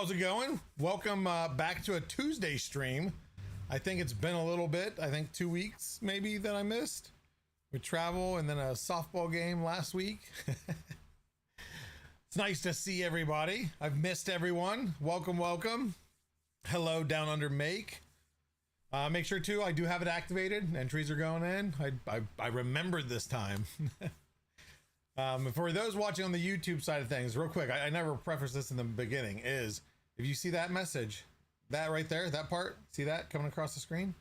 How's it going? Welcome back to a Tuesday stream. I think it's been a little bit. I think 2 weeks maybe that I missed with travel and then a softball game last week. It's nice to see everybody. I've missed everyone. Welcome. Hello down under Make. Make sure too, I do have it activated. Entries are going in. I remembered this time. For those watching on the YouTube side of things, real quick, I never prefaced this in the beginning, is if you see that message, that right there, that part, see that coming across the screen?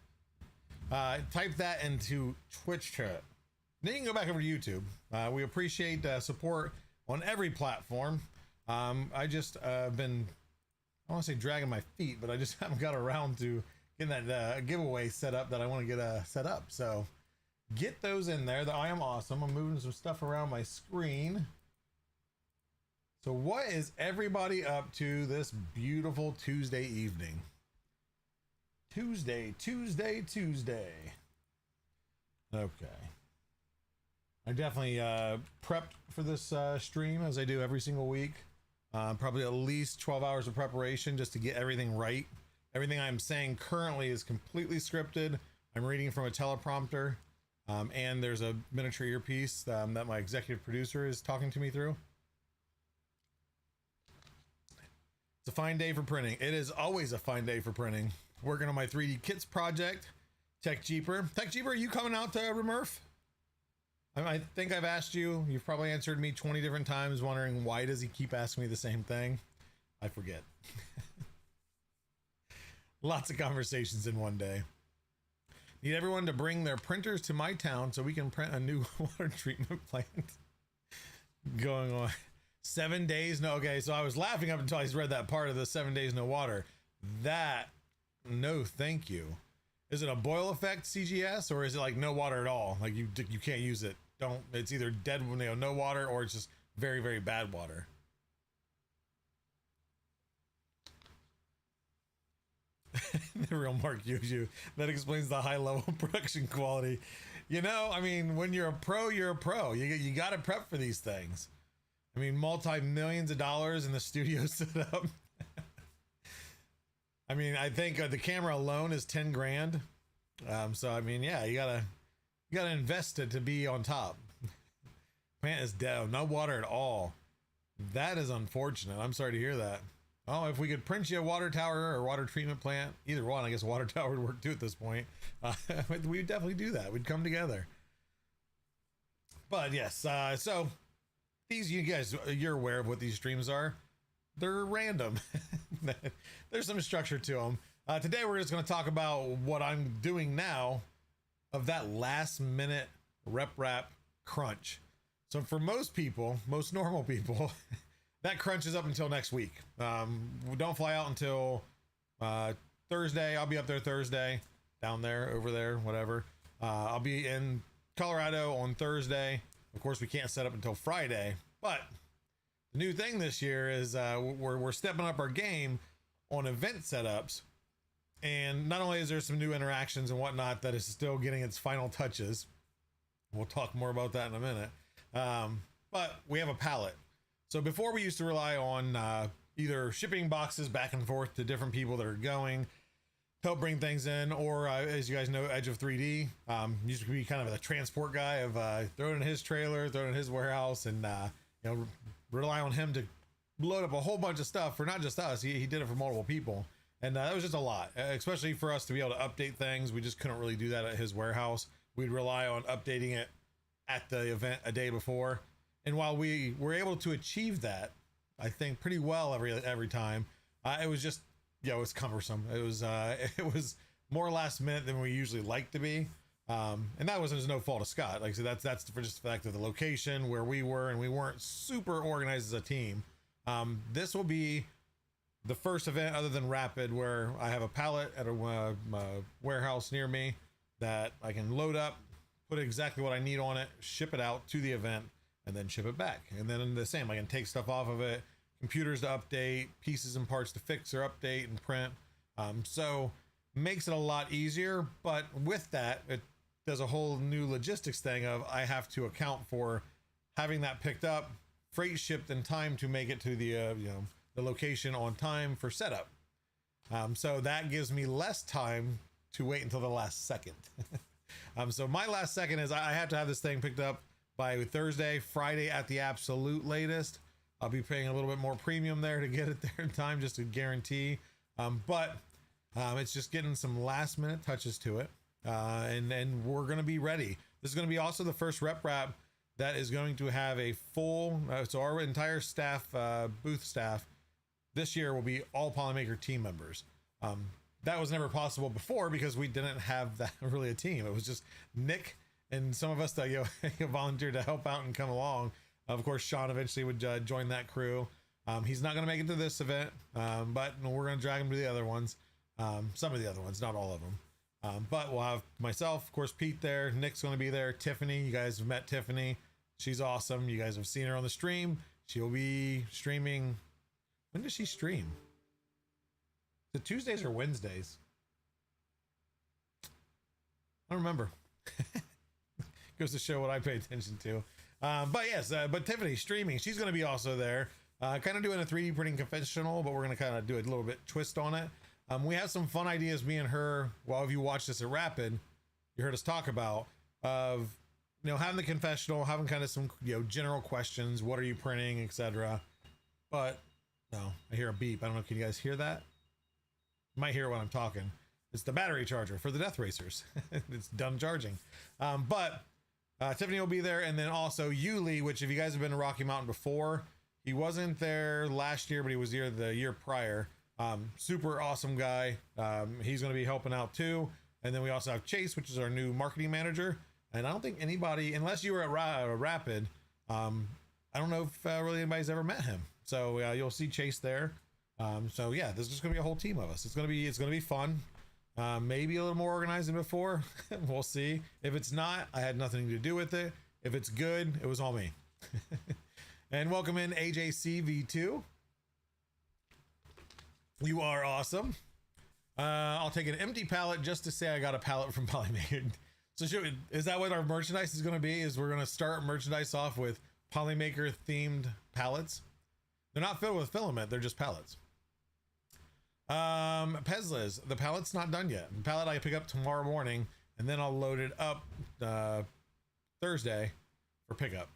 Type that into Twitch chat. Then you can go back over to YouTube. We appreciate support on every platform. I just been, I want to say dragging my feet, but I just haven't got around to getting that giveaway set up that I want to get set up. So get those in there. The I am awesome. I'm moving some stuff around my screen. So what is everybody up to this beautiful Tuesday evening? Tuesday. Okay. I definitely prepped for this stream as I do every single week. Probably at least 12 hours of preparation just to get everything right. Everything I'm saying currently is completely scripted. I'm reading from a teleprompter. And there's a miniature earpiece that my executive producer is talking to me through. It's a fine day for printing. It is always a fine day for printing. Working on my 3D kits project. TechJeeper. TechJeeper, are you coming out to Remurf? I think I've asked you. You've probably answered me 20 different times wondering why does he keep asking me the same thing? I forget. Lots of conversations in one day. Need everyone to bring their printers to my town so we can print a new water treatment plant. Going on 7 days. No, okay. So I was laughing up until I read that part of the 7 days no water. That, no, thank you. Is it a boil effect CGS or is it like no water at all? Like you can't use it. Don't. It's either dead when they have no water or it's just very, very bad water. The real Mark Yuju. That explains the high level production quality. You know, I mean, when you're a pro, you're a pro. You got to prep for these things. I mean, multi-millions of dollars in the studio set up. I mean, I think the camera alone is 10 grand. So I mean, yeah, you gotta invest it to be on top. Plant is dead. No water at all. That is unfortunate. I'm sorry to hear that. Oh, if we could print you a water tower or water treatment plant, either one, I guess a water tower would work too at this point. We'd definitely do that. We'd come together. But yes, so these, you guys, you're aware of what these streams are. They're random. There's some structure to them. Today, we're just going to talk about what I'm doing now of that last minute rep wrap crunch. So for most people, most normal people, that crunch is up until next week. We don't fly out until Thursday. I'll be up there Thursday, down there, over there, whatever. I'll be in Colorado on Thursday. Of course, we can't set up until Friday. But the new thing this year is we're stepping up our game on event setups. And not only is there some new interactions and whatnot that is still getting its final touches. We'll talk more about that in a minute. But we have a pallet. So before we used to rely on either shipping boxes back and forth to different people that are going to help bring things in, or as you guys know, Edge of 3D used to be kind of the transport guy of throw it in his trailer, throw it in his warehouse, and you know, rely on him to load up a whole bunch of stuff for not just us. He did it for multiple people, and that was just a lot, especially for us to be able to update things. We just couldn't really do that at his warehouse. We'd rely on updating it at the event a day before. And while we were able to achieve that, I think pretty well every time, it was just, you know, it was cumbersome. It was more last minute than we usually like to be. And that was no fault of Scott. Like I said, that's for just the fact of the location where we were, and we weren't super organized as a team. This will be the first event other than Rapid where I have a pallet at a warehouse near me that I can load up, put exactly what I need on it, ship it out to the event, and then ship it back. And then the same, I can take stuff off of it, computers to update, pieces and parts to fix or update and print. So makes it a lot easier, but with that, it does a whole new logistics thing of I have to account for having that picked up, freight shipped in time to make it to the the location on time for setup. So that gives me less time to wait until the last second. So my last second is I have to have this thing picked up by Thursday, Friday at the absolute latest. I'll be paying a little bit more premium there to get it there in time, just to guarantee. But it's just getting some last minute touches to it. And then we're going to be ready. This is going to be also the first rep wrap that is going to have a full, so our entire staff, booth staff this year will be all Polymaker team members. That was never possible before because we didn't have that really a team. It was just Nick and some of us that volunteered to help out and come along. Of course, Sean eventually would join that crew. He's not going to make it to this event, but we're going to drag him to the other ones. Some of the other ones, not all of them. But we'll have myself, of course, Pete there. Nick's going to be there. Tiffany, you guys have met Tiffany. She's awesome. You guys have seen her on the stream. She'll be streaming. When does she stream? The Tuesdays or Wednesdays? I don't remember. Goes to show what I pay attention to. But yes, but Tiffany streaming, she's going to be also there. Kind of doing a 3D printing confessional, but we're going to kind of do a little bit twist on it. We have some fun ideas, me and her. Well, if you watch this at Rapid, you heard us talk about of, having the confessional, having kind of some, general questions. What are you printing, etc. But no, I hear a beep. I don't know. Can you guys hear that? You might hear it when I'm talking. It's the battery charger for the Death Racers. It's done charging. But Tiffany will be there. And then also Yuli, which if you guys have been to Rocky Mountain before, he wasn't there last year, but he was here the year prior. Super awesome guy. He's going to be helping out too. And then we also have Chase, which is our new marketing manager. And I don't think anybody, unless you were at Rapid, I don't know if really anybody's ever met him. So you'll see Chase there. So yeah, there's just gonna be a whole team of us. It's gonna be fun. Maybe a little more organized than before. We'll see. If it's not, I had nothing to do with it. If it's good, it was all me. And welcome in AJC V2. You are awesome. I'll take an empty pallet just to say I got a pallet from Polymaker. So is that what our merchandise is going to be? Is we're going to start merchandise off with Polymaker themed pallets? They're not filled with filament. They're just pallets. Pezliz, the pallet's not done yet. The pallet I pick up tomorrow morning, and then I'll load it up Thursday for pickup.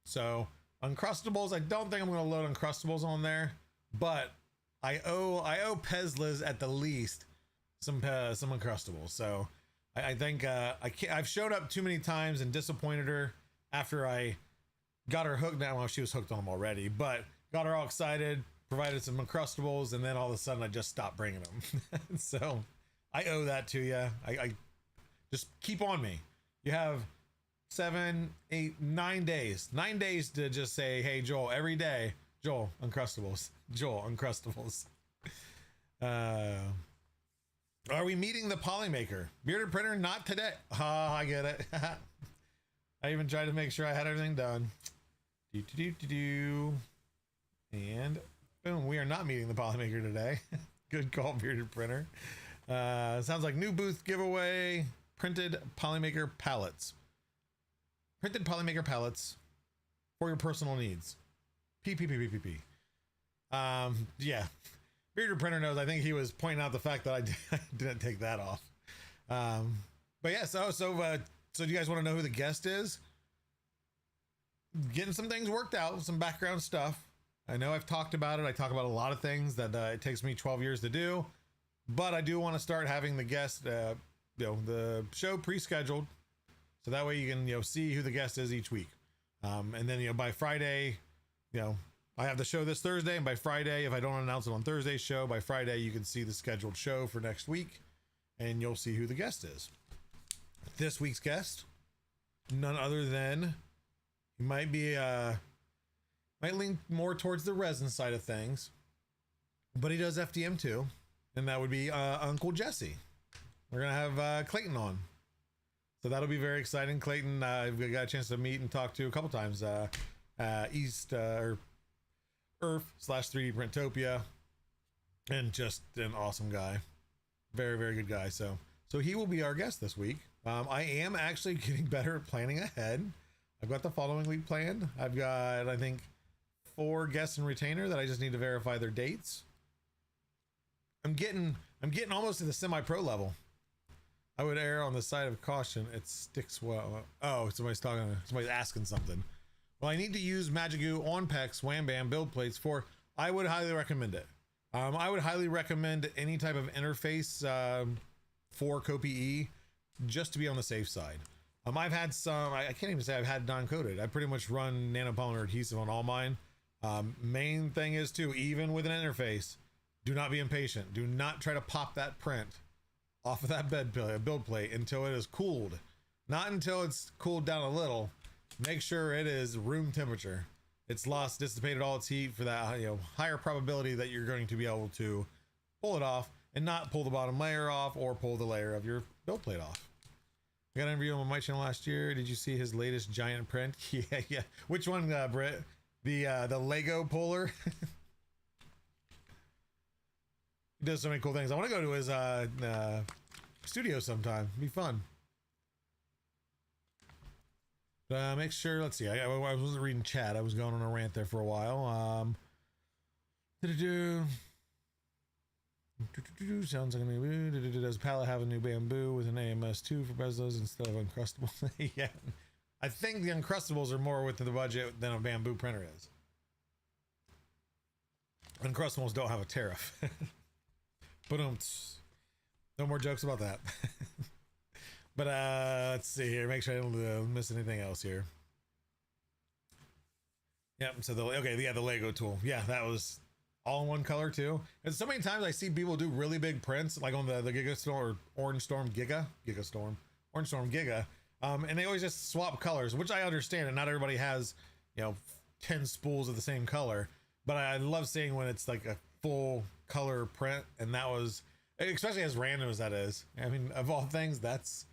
So Uncrustables, I don't think I'm going to load Uncrustables on there, but I owe Pezliz at the least some Uncrustables. So I think I've showed up too many times and disappointed her after I got her hooked. Now, well, she was hooked on them already, but got her all excited, provided some Uncrustables, and then all of a sudden I just stopped bringing them. So I owe that to you. I just keep on me. You have 7, 8, 9 days. 9 days to just say, hey, Joel, every day, Joel, Uncrustables. Joel, Uncrustables. Are we meeting the Polymaker? Bearded Printer, not today. I get it. I even tried to make sure I had everything done. And boom, we are not meeting the Polymaker today. Good call, Bearded Printer. Sounds like new booth giveaway. Printed Polymaker pallets. Printed Polymaker pallets for your personal needs. PPPPPP. Yeah. Bearded Printer knows. I think he was pointing out the fact that I didn't take that off. But yeah, so do you guys want to know who the guest is? Getting some things worked out, some background stuff. I know I've talked about it. I talk about a lot of things that it takes me 12 years to do, but I do want to start having the guest, the show pre-scheduled, so that way you can, see who the guest is each week. And then, by Friday, I have the show this Thursday, and by Friday, if I don't announce it on Thursday's show, by Friday you can see the scheduled show for next week, and you'll see who the guest is. This week's guest, none other than, he might be might lean more towards the resin side of things, but he does FDM too, and that would be Uncle Jesse. We're gonna have Clayton on, so that'll be very exciting. Clayton, I've got a chance to meet and talk to a couple times. East or Earth/3D Printopia, and just an awesome guy, very, very good guy. So he will be our guest this week. I am actually getting better at planning ahead. I've got the following week planned. I've got, I think, 4 guests and retainer that I just need to verify their dates. I'm getting almost to the semi-pro level. I would err on the side of caution. It sticks well. Oh, somebody's asking something. Well, I need to use Magic Goo on PEX, Wham Bam, build plates for. I would highly recommend it. I would highly recommend any type of interface for CoPE just to be on the safe side. I've had some, I can't even say I've had non-coated. I pretty much run nanopolymer adhesive on all mine. Main thing is too, even with an interface, do not be impatient. Do not try to pop that print off of that build plate until it is cooled. Not until it's cooled down a little. Make sure it is room temperature. It's dissipated all its heat for that, higher probability that you're going to be able to pull it off and not pull the bottom layer off or pull the layer of your build plate off. I got an interview on my channel last year. Did you see his latest giant print? Yeah. Which one, Britt? The Lego puller. He does so many cool things. I want to go to his studio sometime. It'd be fun. Make sure. Let's see. I wasn't reading chat. I was going on a rant there for a while. Sounds like does Palette have a new bamboo with an AMS2 for bezos instead of Uncrustables? Yeah, I think the Uncrustables are more within the budget than a bamboo printer is. Uncrustables don't have a tariff. But no more jokes about that. But let's see here. Make sure I don't miss anything else here. Yep. So the Lego tool. Yeah, that was all in one color too. And so many times I see people do really big prints, like on the Giga Storm or Orange Storm Giga Storm, Orange Storm Giga, and they always just swap colors, which I understand. And not everybody has 10 spools of the same color, but I love seeing when it's like a full color print, and that was especially as random as that is. I mean, of all things, that's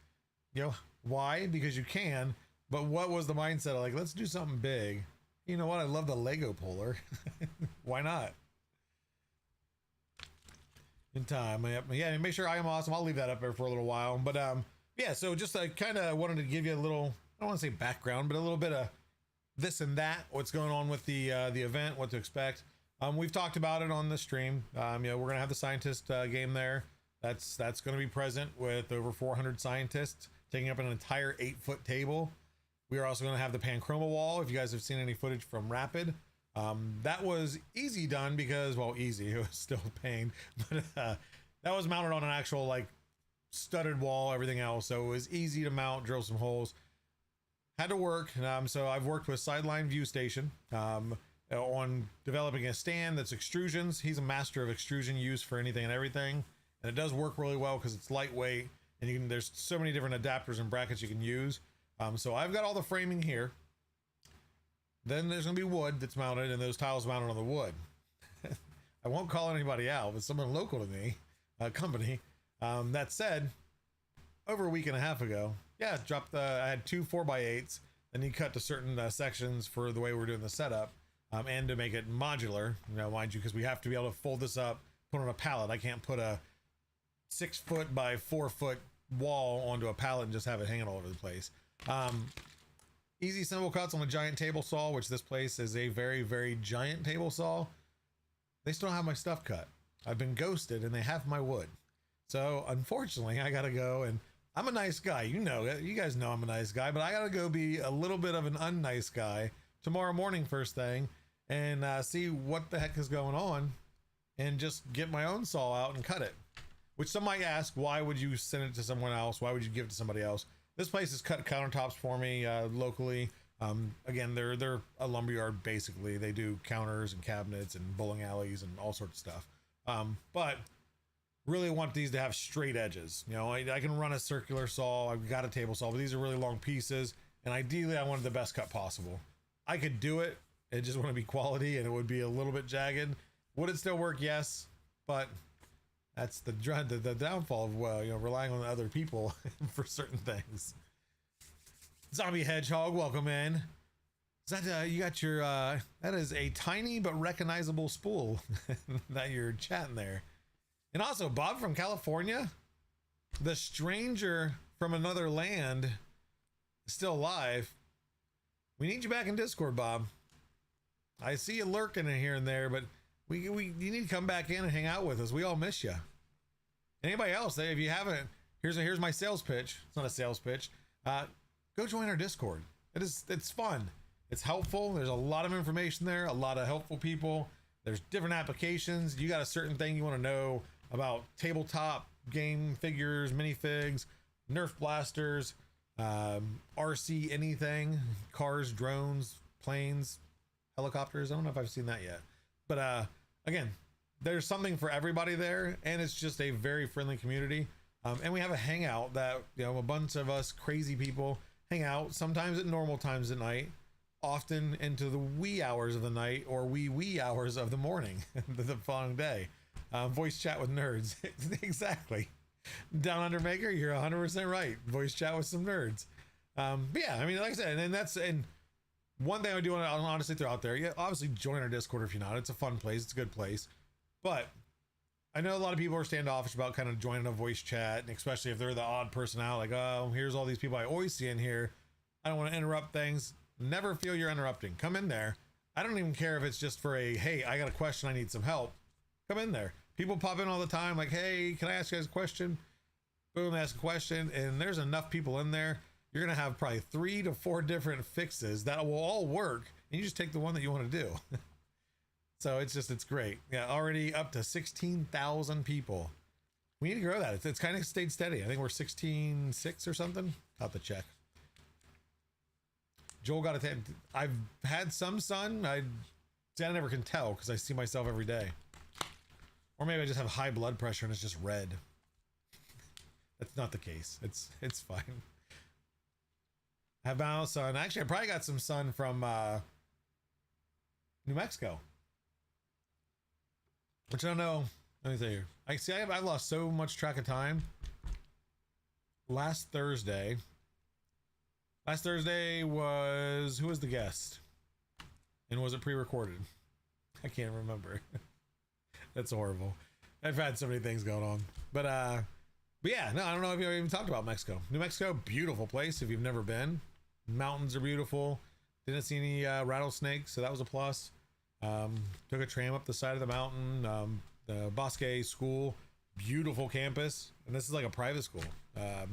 why? Because you can. But what was the mindset of, like, let's do something big? You know what? I love the Lego puller. Why not? In time. Yeah, make sure I am awesome. I'll leave that up there for a little while. But yeah, so just I kind of wanted to give you a little, I don't want to say background, but a little bit of this and that, what's going on with the event, what to expect. We've talked about it on the stream. We're gonna have the scientist game there. That's going to be present with over 400 scientists taking up an entire 8-foot table. We are also going to have the Panchroma wall. If you guys have seen any footage from Rapid, that was easy done because, well, easy. It was still a pain, but that was mounted on an actual like studded wall, everything else. So it was easy to mount, drill some holes. Had to work. So I've worked with Sideline View Station on developing a stand that's extrusions. He's a master of extrusion use for anything and everything. And it does work really well because it's lightweight and there's so many different adapters and brackets you can use. So I've got all the framing here. Then there's gonna be wood that's mounted and those tiles mounted on the wood. I won't call anybody out, but someone local to me, a company. That said, over a week and a half ago, yeah, I had 2 4x8s, then he cut to certain sections for the way we're doing the setup, and to make it modular, mind you, because we have to be able to fold this up, put on a pallet. I can't put a 6-foot by 4-foot wall onto a pallet and just have it hanging all over the place. Easy simple cuts on a giant table saw, which this place is a very, very giant table saw. They still don't have my stuff cut. I've been ghosted and they have my wood. So unfortunately I gotta go, and I'm a nice guy. You guys know I'm a nice guy, but I gotta go be a little bit of an unnice guy tomorrow morning first thing and see what the heck is going on and just get my own saw out and cut it. Which some might ask, why would you send it to someone else? Why would you give it to somebody else? This place has cut countertops for me locally. Again, they're a lumberyard basically. They do counters and cabinets and bowling alleys and all sorts of stuff. But really want these to have straight edges. I can run a circular saw. I've got a table saw, but these are really long pieces. And ideally, I wanted the best cut possible. I could do it. I just want to be quality, and it would be a little bit jagged. Would it still work? Yes, but that's the downfall of relying on other people for certain things. Zombie Hedgehog, welcome in. Is that you got your that is a tiny but recognizable spool that you're chatting there. And also Bob from California, the stranger from another land, still alive. We need you back in Discord, Bob. I see you lurking in here and there, but you need to come back in and hang out with us. We all miss you. Anybody else, if you haven't, here's my sales pitch. It's not a sales pitch. Go join our Discord. It's fun. It's helpful. There's a lot of information there, a lot of helpful people. There's different applications. You got a certain thing you want to know about tabletop game figures, minifigs, Nerf blasters, RC anything, cars, drones, planes, helicopters. I don't know if I've seen that yet, but again, there's something for everybody there, and it's just a very friendly community. And we have a hangout that, you know, a bunch of us crazy people hang out, sometimes at normal times at night, often into the wee hours of the night or wee hours of the morning, the following day. Voice chat with nerds. Exactly. Down Under Maker, you're 100% right. Voice chat with some nerds. But yeah, I mean, like I said, and one thing I do want to honestly throw out there, yeah, obviously join our Discord if you're not. It's a fun place. It's a good place. But I know a lot of people are standoffish about kind of joining a voice chat, and especially if they're the odd person out, like, oh, here's all these people I always see in here. I don't want to interrupt things. Never feel you're interrupting. Come in there. I don't even care if it's just for a, hey, I got a question, I need some help. Come in there. People pop in all the time, like, hey, can I ask you guys a question? Boom, ask a question, and there's enough people in there. You're gonna have probably 3 to 4 different fixes that will all work, and you just take the one that you want to do. So it's great. Yeah, already up to 16,000 people. We need to grow that. It's kind of stayed steady. I think we're 16.6 or something. I'll have to check. Joel got a I've had some sun. I never can tell because I see myself every day. Or maybe I just have high blood pressure and it's just red. That's not the case. It's fine. I have my own sun. Actually, I probably got some sun from New Mexico. Which I don't know. Let me tell you. I've lost so much track of time. Last Thursday was, who was the guest? And was it pre-recorded? I can't remember. That's horrible. I've had so many things going on. But yeah, no, I don't know if you even talked about Mexico. New Mexico, beautiful place if you've never been. Mountains are beautiful. Didn't see any rattlesnakes, so that was a plus. Took a tram up the side of the mountain. The Bosque School, beautiful campus. And this is like a private school. I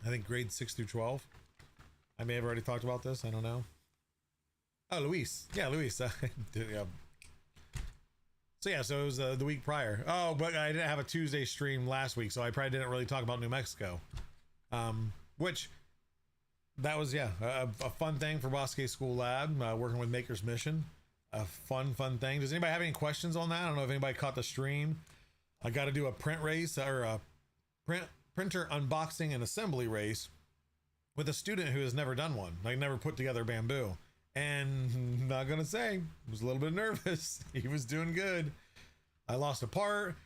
think grades 6 through 12. I may have already talked about this. I don't know. Oh, Luis. Yeah, Luis. Yeah. So yeah, so it was the week prior. Oh, but I didn't have a Tuesday stream last week, so I probably didn't really talk about New Mexico. Which that was, yeah, a fun thing for Bosque School Lab, working with Maker's Mission. A fun thing. Does anybody have any questions on that? I don't know if anybody caught the stream. I got to do a print race or a printer unboxing and assembly race with a student who has never done one, like never put together bamboo. And not gonna say, was a little bit nervous. He was doing good. I lost a part.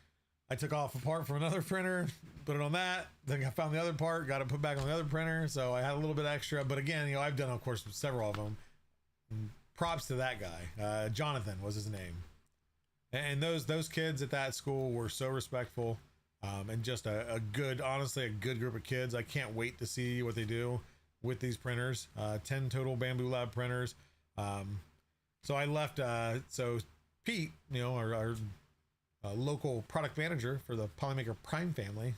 I took off a part from another printer, put it on that. Then I found the other part, got it put back on the other printer. So I had a little bit extra, but again, you know, I've done, of course, several of them. Props to that guy. Jonathan was his name. And those kids at that school were so respectful, and just a good, honestly, a good group of kids. I can't wait to see what they do with these printers. 10 total Bambu Lab printers. So I left, so Pete, you know, our local product manager for the Polymaker Prime family.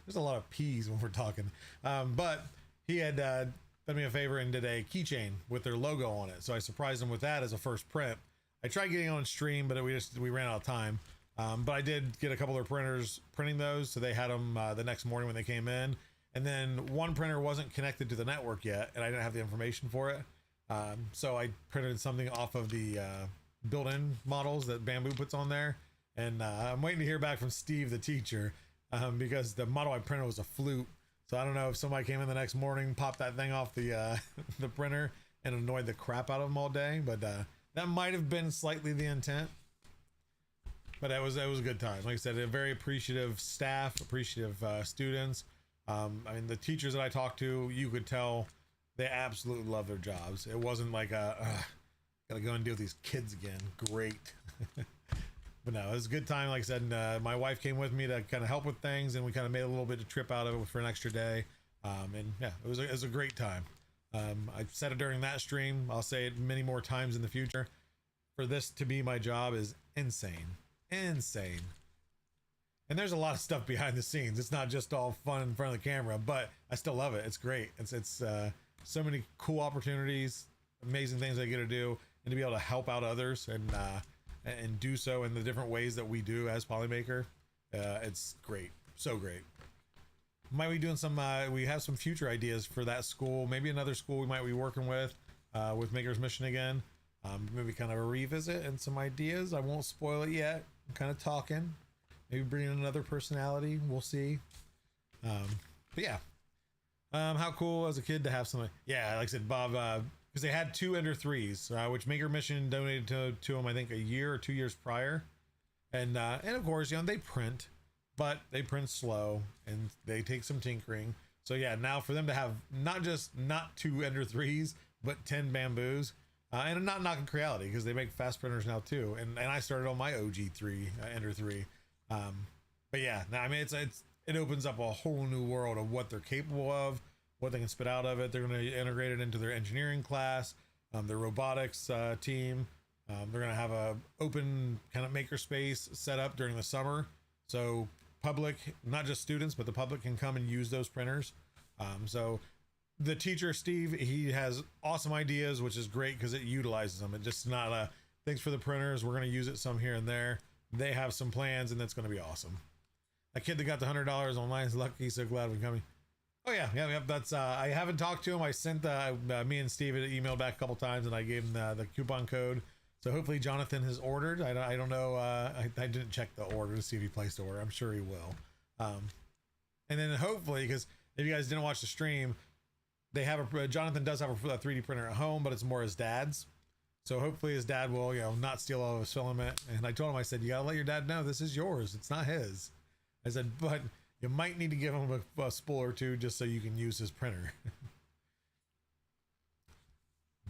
There's a lot of P's when we're talking. But he had done me a favor and did a keychain with their logo on it. So I surprised him with that as a first print. I tried getting on stream, but we ran out of time. But I did get a couple of printers printing those. So they had them the next morning when they came in. And then one printer wasn't connected to the network yet, and I didn't have the information for it. So I printed something off of the built-in models that Bambu puts on there. And I'm waiting to hear back from Steve, the teacher, because the model I printed was a flute. So I don't know if somebody came in the next morning, popped that thing off the the printer, and annoyed the crap out of them all day. But that might have been slightly the intent. But it was a good time. Like I said, a very appreciative staff, appreciative students. I mean, the teachers that I talked to, you could tell they absolutely love their jobs. It wasn't like gotta go and deal with these kids again. Great. But no, it was a good time. Like I said, my wife came with me to kind of help with things, and we kind of made a little bit of trip out of it for an extra day. And yeah, it was a great time. I've said it during that stream. I'll say it many more times in the future. For this to be my job is insane, insane. And there's a lot of stuff behind the scenes. It's not just all fun in front of the camera, but I still love it. It's great. It's so many cool opportunities, amazing things I get to do, and to be able to help out others and do so in the different ways that we do as Polymaker. It's great, so great. Might be doing some we have some future ideas for that school, maybe another school we might be working with Maker's Mission again. Maybe kind of a revisit and some ideas. I won't spoil it yet. I'm kind of talking, maybe bring in another personality, we'll see. But yeah, how cool as a kid to have something. Yeah, like I said, Bob, because they had 2 Ender 3s, which Maker Mission donated to them, I think, a year or 2 years prior. And of course, you know, they print, but they print slow and they take some tinkering. So yeah, now for them to have not 2 Ender 3s, but 10 Bamboos, and I'm not knocking Creality because they make fast printers now too. And I started on my OG3 Ender 3. But yeah, I mean, it opens up a whole new world of what they're capable of, what they can spit out of it. They're going to integrate it into their engineering class, their robotics team. They're going to have a open kind of makerspace set up during the summer, so public, not just students, but the public can come and use those printers. So the teacher, Steve, he has awesome ideas, which is great because it utilizes them. It's just not a thanks for the printers, we're going to use it some here and there. They have some plans, and that's going to be awesome. That kid that got the $100 online is lucky. So glad we're coming. Oh yeah. That's I haven't talked to him. I sent me and Steve an email back a couple times, and I gave him the coupon code. So hopefully Jonathan has ordered. I don't know. I didn't check the order to see if he placed the order. I'm sure he will. And then hopefully, because if you guys didn't watch the stream, they have Jonathan does have a 3D printer at home, but it's more his dad's. So hotfully his dad will, you know, not steal all of his filament. And I told him, I said, you gotta let your dad know this is yours. It's not his. I said, but you might need to give him a spool or two just so you can use his printer.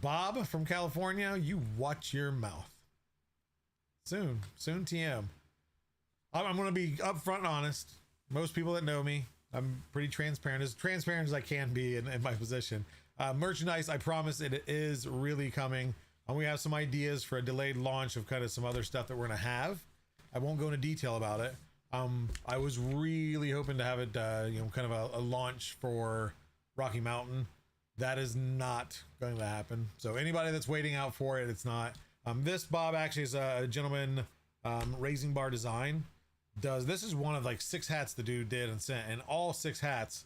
Bob from California, you watch your mouth. Soon TM. I'm going to be upfront and honest. Most people that know me, I'm pretty transparent as I can be in my position. Merchandise, I promise it is really coming. And we have some ideas for a delayed launch of kind of some other stuff that we're going to have. I won't go into detail about it. I was really hoping to have it, you know, kind of a launch for Rocky Mountain. That is not going to happen. So anybody that's waiting out for it, it's not. This Bob actually is a gentleman, Raising Bar Design. This is one of like 6 hats the dude did and sent, and all 6 hats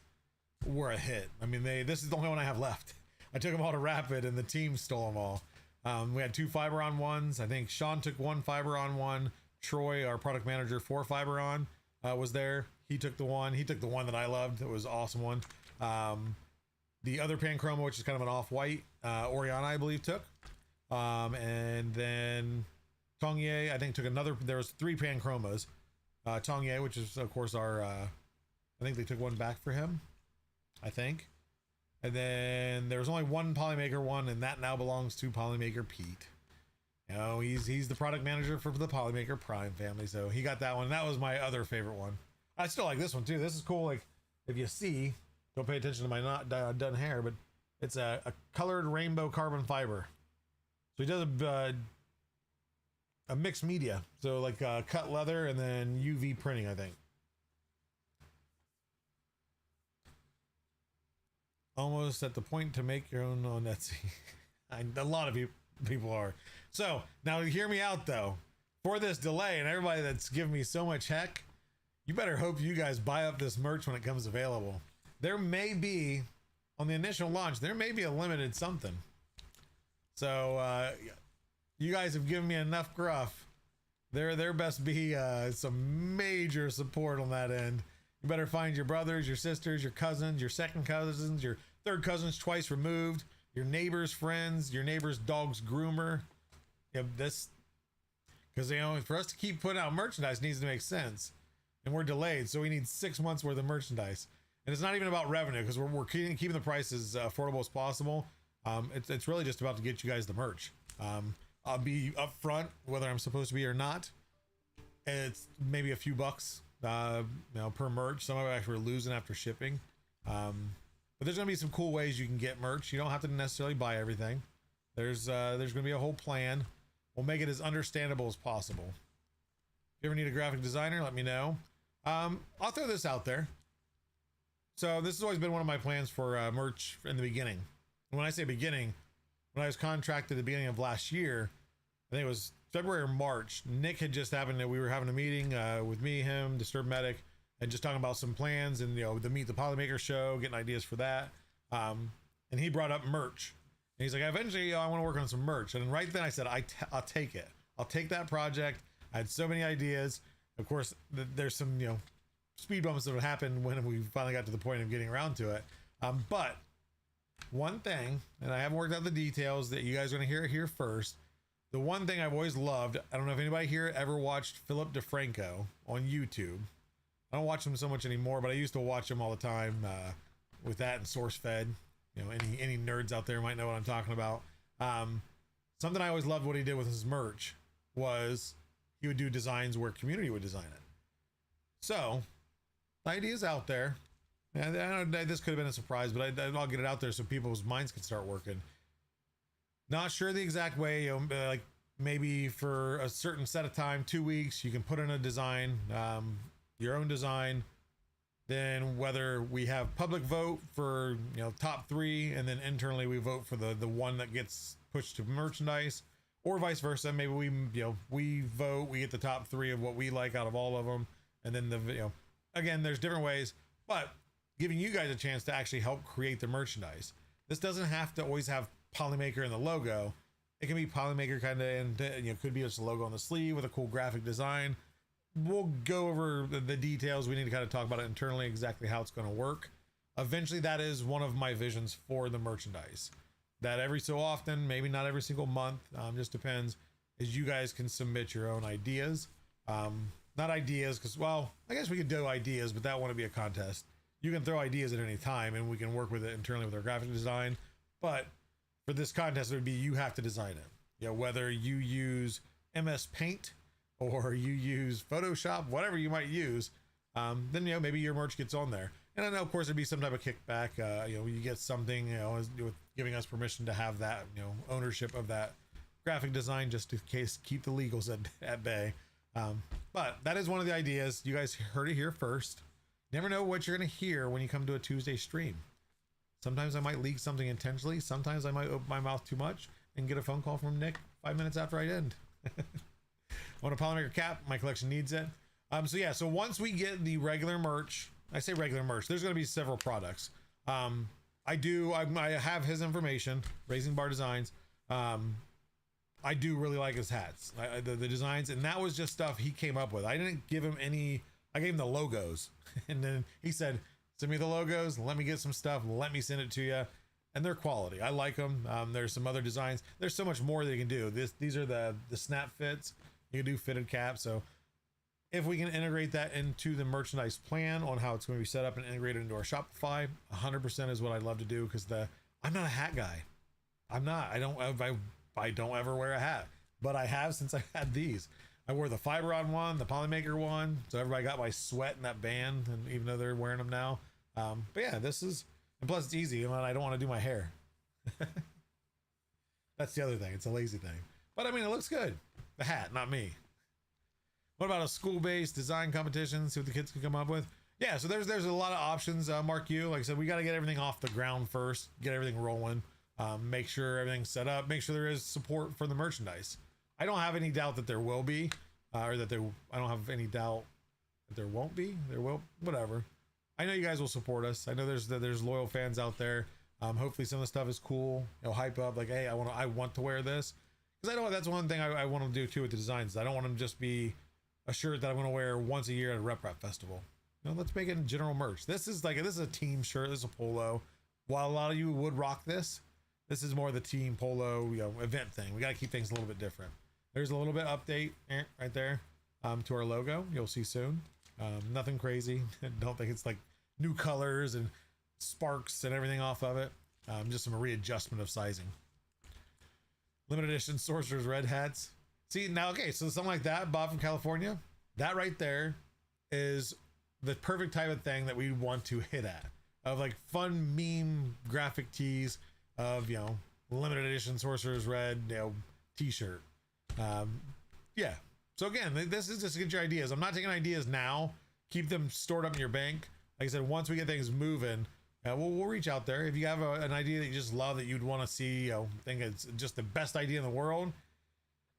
were a hit. I mean, this is the only one I have left. I took them all to Rapid, and the team stole them all. We had 2 Fiberon ones. I think Sean took 1 Fiberon one. Troy, our product manager for Fiberon, was there. He took the one that I loved. It was an awesome one. The other Panchroma, which is kind of an off-white, Oriana, I believe, took. And then Tongye, I think, took another. There was 3 Panchromas. Tongye, which is, of course, our... I think they took one back for him. I think. And then there was only 1 Polymaker one, and that now belongs to Polymaker Pete. You know, he's the product manager for the Polymaker Prime family, so he got that one. That was my other favorite one. I still like this one too. This is cool. Like, if you see, don't pay attention to my not done hair, but it's a colored rainbow carbon fiber. So he does a mixed media, so like cut leather and then UV printing, I think. Almost at the point to make your own on Etsy. A lot of people are. So now hear me out though. For this delay and everybody that's given me so much heck, you better hope you guys buy up this merch when it comes available. There may be, on the initial launch, there may be a limited something. So you guys have given me enough gruff. There best be some major support on that end. You better find your brothers, your sisters, your cousins, your second cousins, your third cousins twice removed, your neighbor's friends, your neighbor's dog's groomer. Yeah, this, because, you know, for us to keep putting out merchandise needs to make sense, and we're delayed, so we need 6 months worth of merchandise. And it's not even about revenue, because we're keeping the prices affordable as possible. It's really just about to get you guys the merch. I'll be upfront whether I'm supposed to be or not. It's maybe a few bucks, you know, per merch. Some of it actually we're losing after shipping. but there's gonna be some cool ways you can get merch. You don't have to necessarily buy everything. There's gonna be a whole plan. We'll make it as understandable as possible. If you ever need a graphic designer, let me know. I'll throw this out there. So this has always been one of my plans for merch in the beginning. And when I say beginning, when I was contracted at the beginning of last year, I think it was February or March, Nick had just happened that we were having a meeting with me, him, Disturbed Medic, and just talking about some plans and, you know, the Meet the Polymaker show, getting ideas for that. And he brought up merch. And he's like, eventually, I want to work on some merch. And right then I said, I'll take it. I'll take that project. I had so many ideas. Of course, there's some, you know, speed bumps that would happen when we finally got to the point of getting around to it. But one thing, and I haven't worked out the details, that you guys are going to hear it here first. The one thing I've always loved, I don't know if anybody here ever watched Philip DeFranco on YouTube. I don't watch him so much anymore, but I used to watch him all the time with that and SourceFed. You know, any nerds out there might know what I'm talking about. Something I always loved what he did with his merch was he would do designs where community would design it. So, the idea's out there. And I know this could have been a surprise, but I'll get it out there so people's minds can start working. Not sure the exact way, you know, like maybe for a certain set of time, 2 weeks, you can put in a design, your own design. Then whether we have public vote for, you know, top 3, and then internally we vote for the one that gets pushed to merchandise, or vice versa. Maybe we vote, we get the top 3 of what we like out of all of them, and then again, there's different ways, but giving you guys a chance to actually help create the merchandise. This doesn't have to always have Polymaker in the logo. It can be Polymaker kind of, and you know, could be just a logo on the sleeve with a cool graphic design. We'll go over the details. We need to kind of talk about it internally, exactly how it's going to work. Eventually, that is one of my visions for the merchandise. That every so often, maybe not every single month, just depends, is you guys can submit your own ideas. Not ideas, because, well, I guess we could do ideas, but that wouldn't be a contest. You can throw ideas at any time, and we can work with it internally with our graphic design. But for this contest, it would be you have to design it. You know, whether you use MS Paint or you use Photoshop, whatever you might use, then, you know, maybe your merch gets on there. And I know, of course, there'd be some type of kickback. You know, you get something, you know, with giving us permission to have that, you know, ownership of that graphic design, just in case, keep the legals at bay. But that is one of the ideas. You guys heard it here first. Never know what you're going to hear when you come to a Tuesday stream. Sometimes I might leak something intentionally. Sometimes I might open my mouth too much and get a phone call from Nick 5 minutes after I end. I want a Polymaker cap. My collection needs it. So yeah, so once we get the regular merch, I say regular merch, there's going to be several products. I have his information, Raising Bar Designs. I do really like his hats, the designs, and that was just stuff he came up with. I didn't give him any, I gave him the logos, and then he said, send me the logos, let me get some stuff, let me send it to you. And they're quality. I like them. There's some other designs. There's so much more that you can do. These are the snap fits. You can do fitted caps. So if we can integrate that into the merchandise plan on how it's going to be set up and integrated into our Shopify, 100% is what I'd love to do, because I'm not a hat guy. I'm not. I don't ever wear a hat, but I have since I had these. I wore the Fiberon one, the Polymaker one, so everybody got my sweat in that band, and even though they're wearing them now. But yeah, this is, and plus it's easy, and I don't want to do my hair. That's the other thing. It's a lazy thing. But I mean, it looks good. The hat, not me. What about a school-based design competition? See what the kids can come up with. Yeah, so there's a lot of options. Mark you, like I said, we got to get everything off the ground first, get everything rolling, make sure everything's set up, make sure there is support for the merchandise. I don't have any doubt that there will be, I don't have any doubt that there won't be. There will, whatever. I know you guys will support us. I know there's loyal fans out there. Hopefully some of the stuff is cool. You know, hype up like, hey, I want to wear this, because I know that's one thing I want to do too with the designs. I don't want them to just be a shirt that I'm going to wear once a year at a Rep Festival. You know, let's make it general merch. This is a team shirt. This is a polo. While a lot of you would rock this is more the team polo, you know, event thing. We got to keep things a little bit different. There's a little bit update right there to our logo. You'll see soon. Nothing crazy. Don't think it's like new colors and sparks and everything off of it. Just some readjustment of sizing. Limited edition Sorcerer's Red hats. See, now, okay, so something like that, Bob from California, that right there is the perfect type of thing that we want to hit at. of like fun meme graphic tees of, you know, limited edition Sorcerer's Red, you know, t-shirt. Yeah. So again, this is just to get your ideas. I'm not taking ideas now. Keep them stored up in your bank. Like I said, once we get things moving, we'll reach out there. If you have an idea that you just love, that you'd want to see, you know, think it's just the best idea in the world,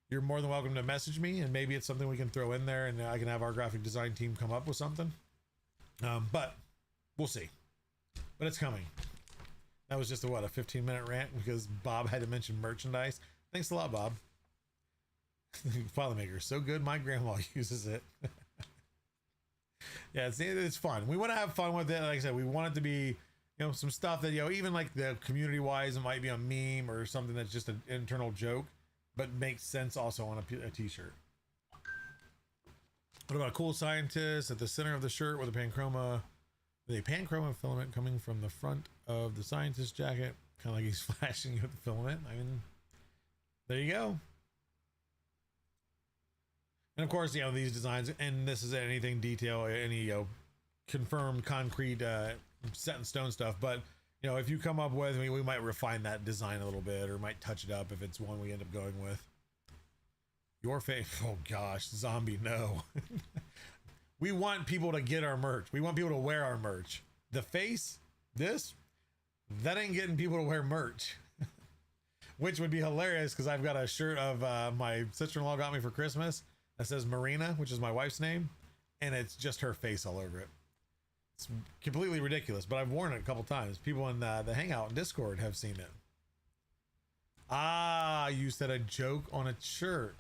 you're more than welcome to message me, and maybe it's something we can throw in there, and I can have our graphic design team come up with something. But we'll see. But it's coming. That was just a 15-minute rant because Bob had to mention merchandise. Thanks a lot, Bob. File maker, so good my grandma uses it. Yeah, it's fun. We want to have fun with it. Like I said, we want it to be, you know, some stuff that, you know, even like the community wise, it might be a meme or something that's just an internal joke, but makes sense also on a t-shirt. What about a cool scientist at the center of the shirt with a panchroma filament coming from the front of the scientist jacket, kind of like he's flashing you with the filament. I mean, there you go. And of course, you know, these designs, and this is anything detail, any, you know, confirmed concrete, set in stone stuff. But, you know, if you come up with, we might refine that design a little bit, or might touch it up if it's one we end up going with. Your face, oh gosh, zombie, no. We want people to get our merch. We want people to wear our merch. The face, that ain't getting people to wear merch. Which would be hilarious because I've got a shirt of my sister-in-law got me for Christmas that says Marina, which is my wife's name, and it's just her face all over it. It's completely ridiculous, but I've worn it a couple times. People in the Hangout and Discord have seen it. Ah, you said a joke on a shirt.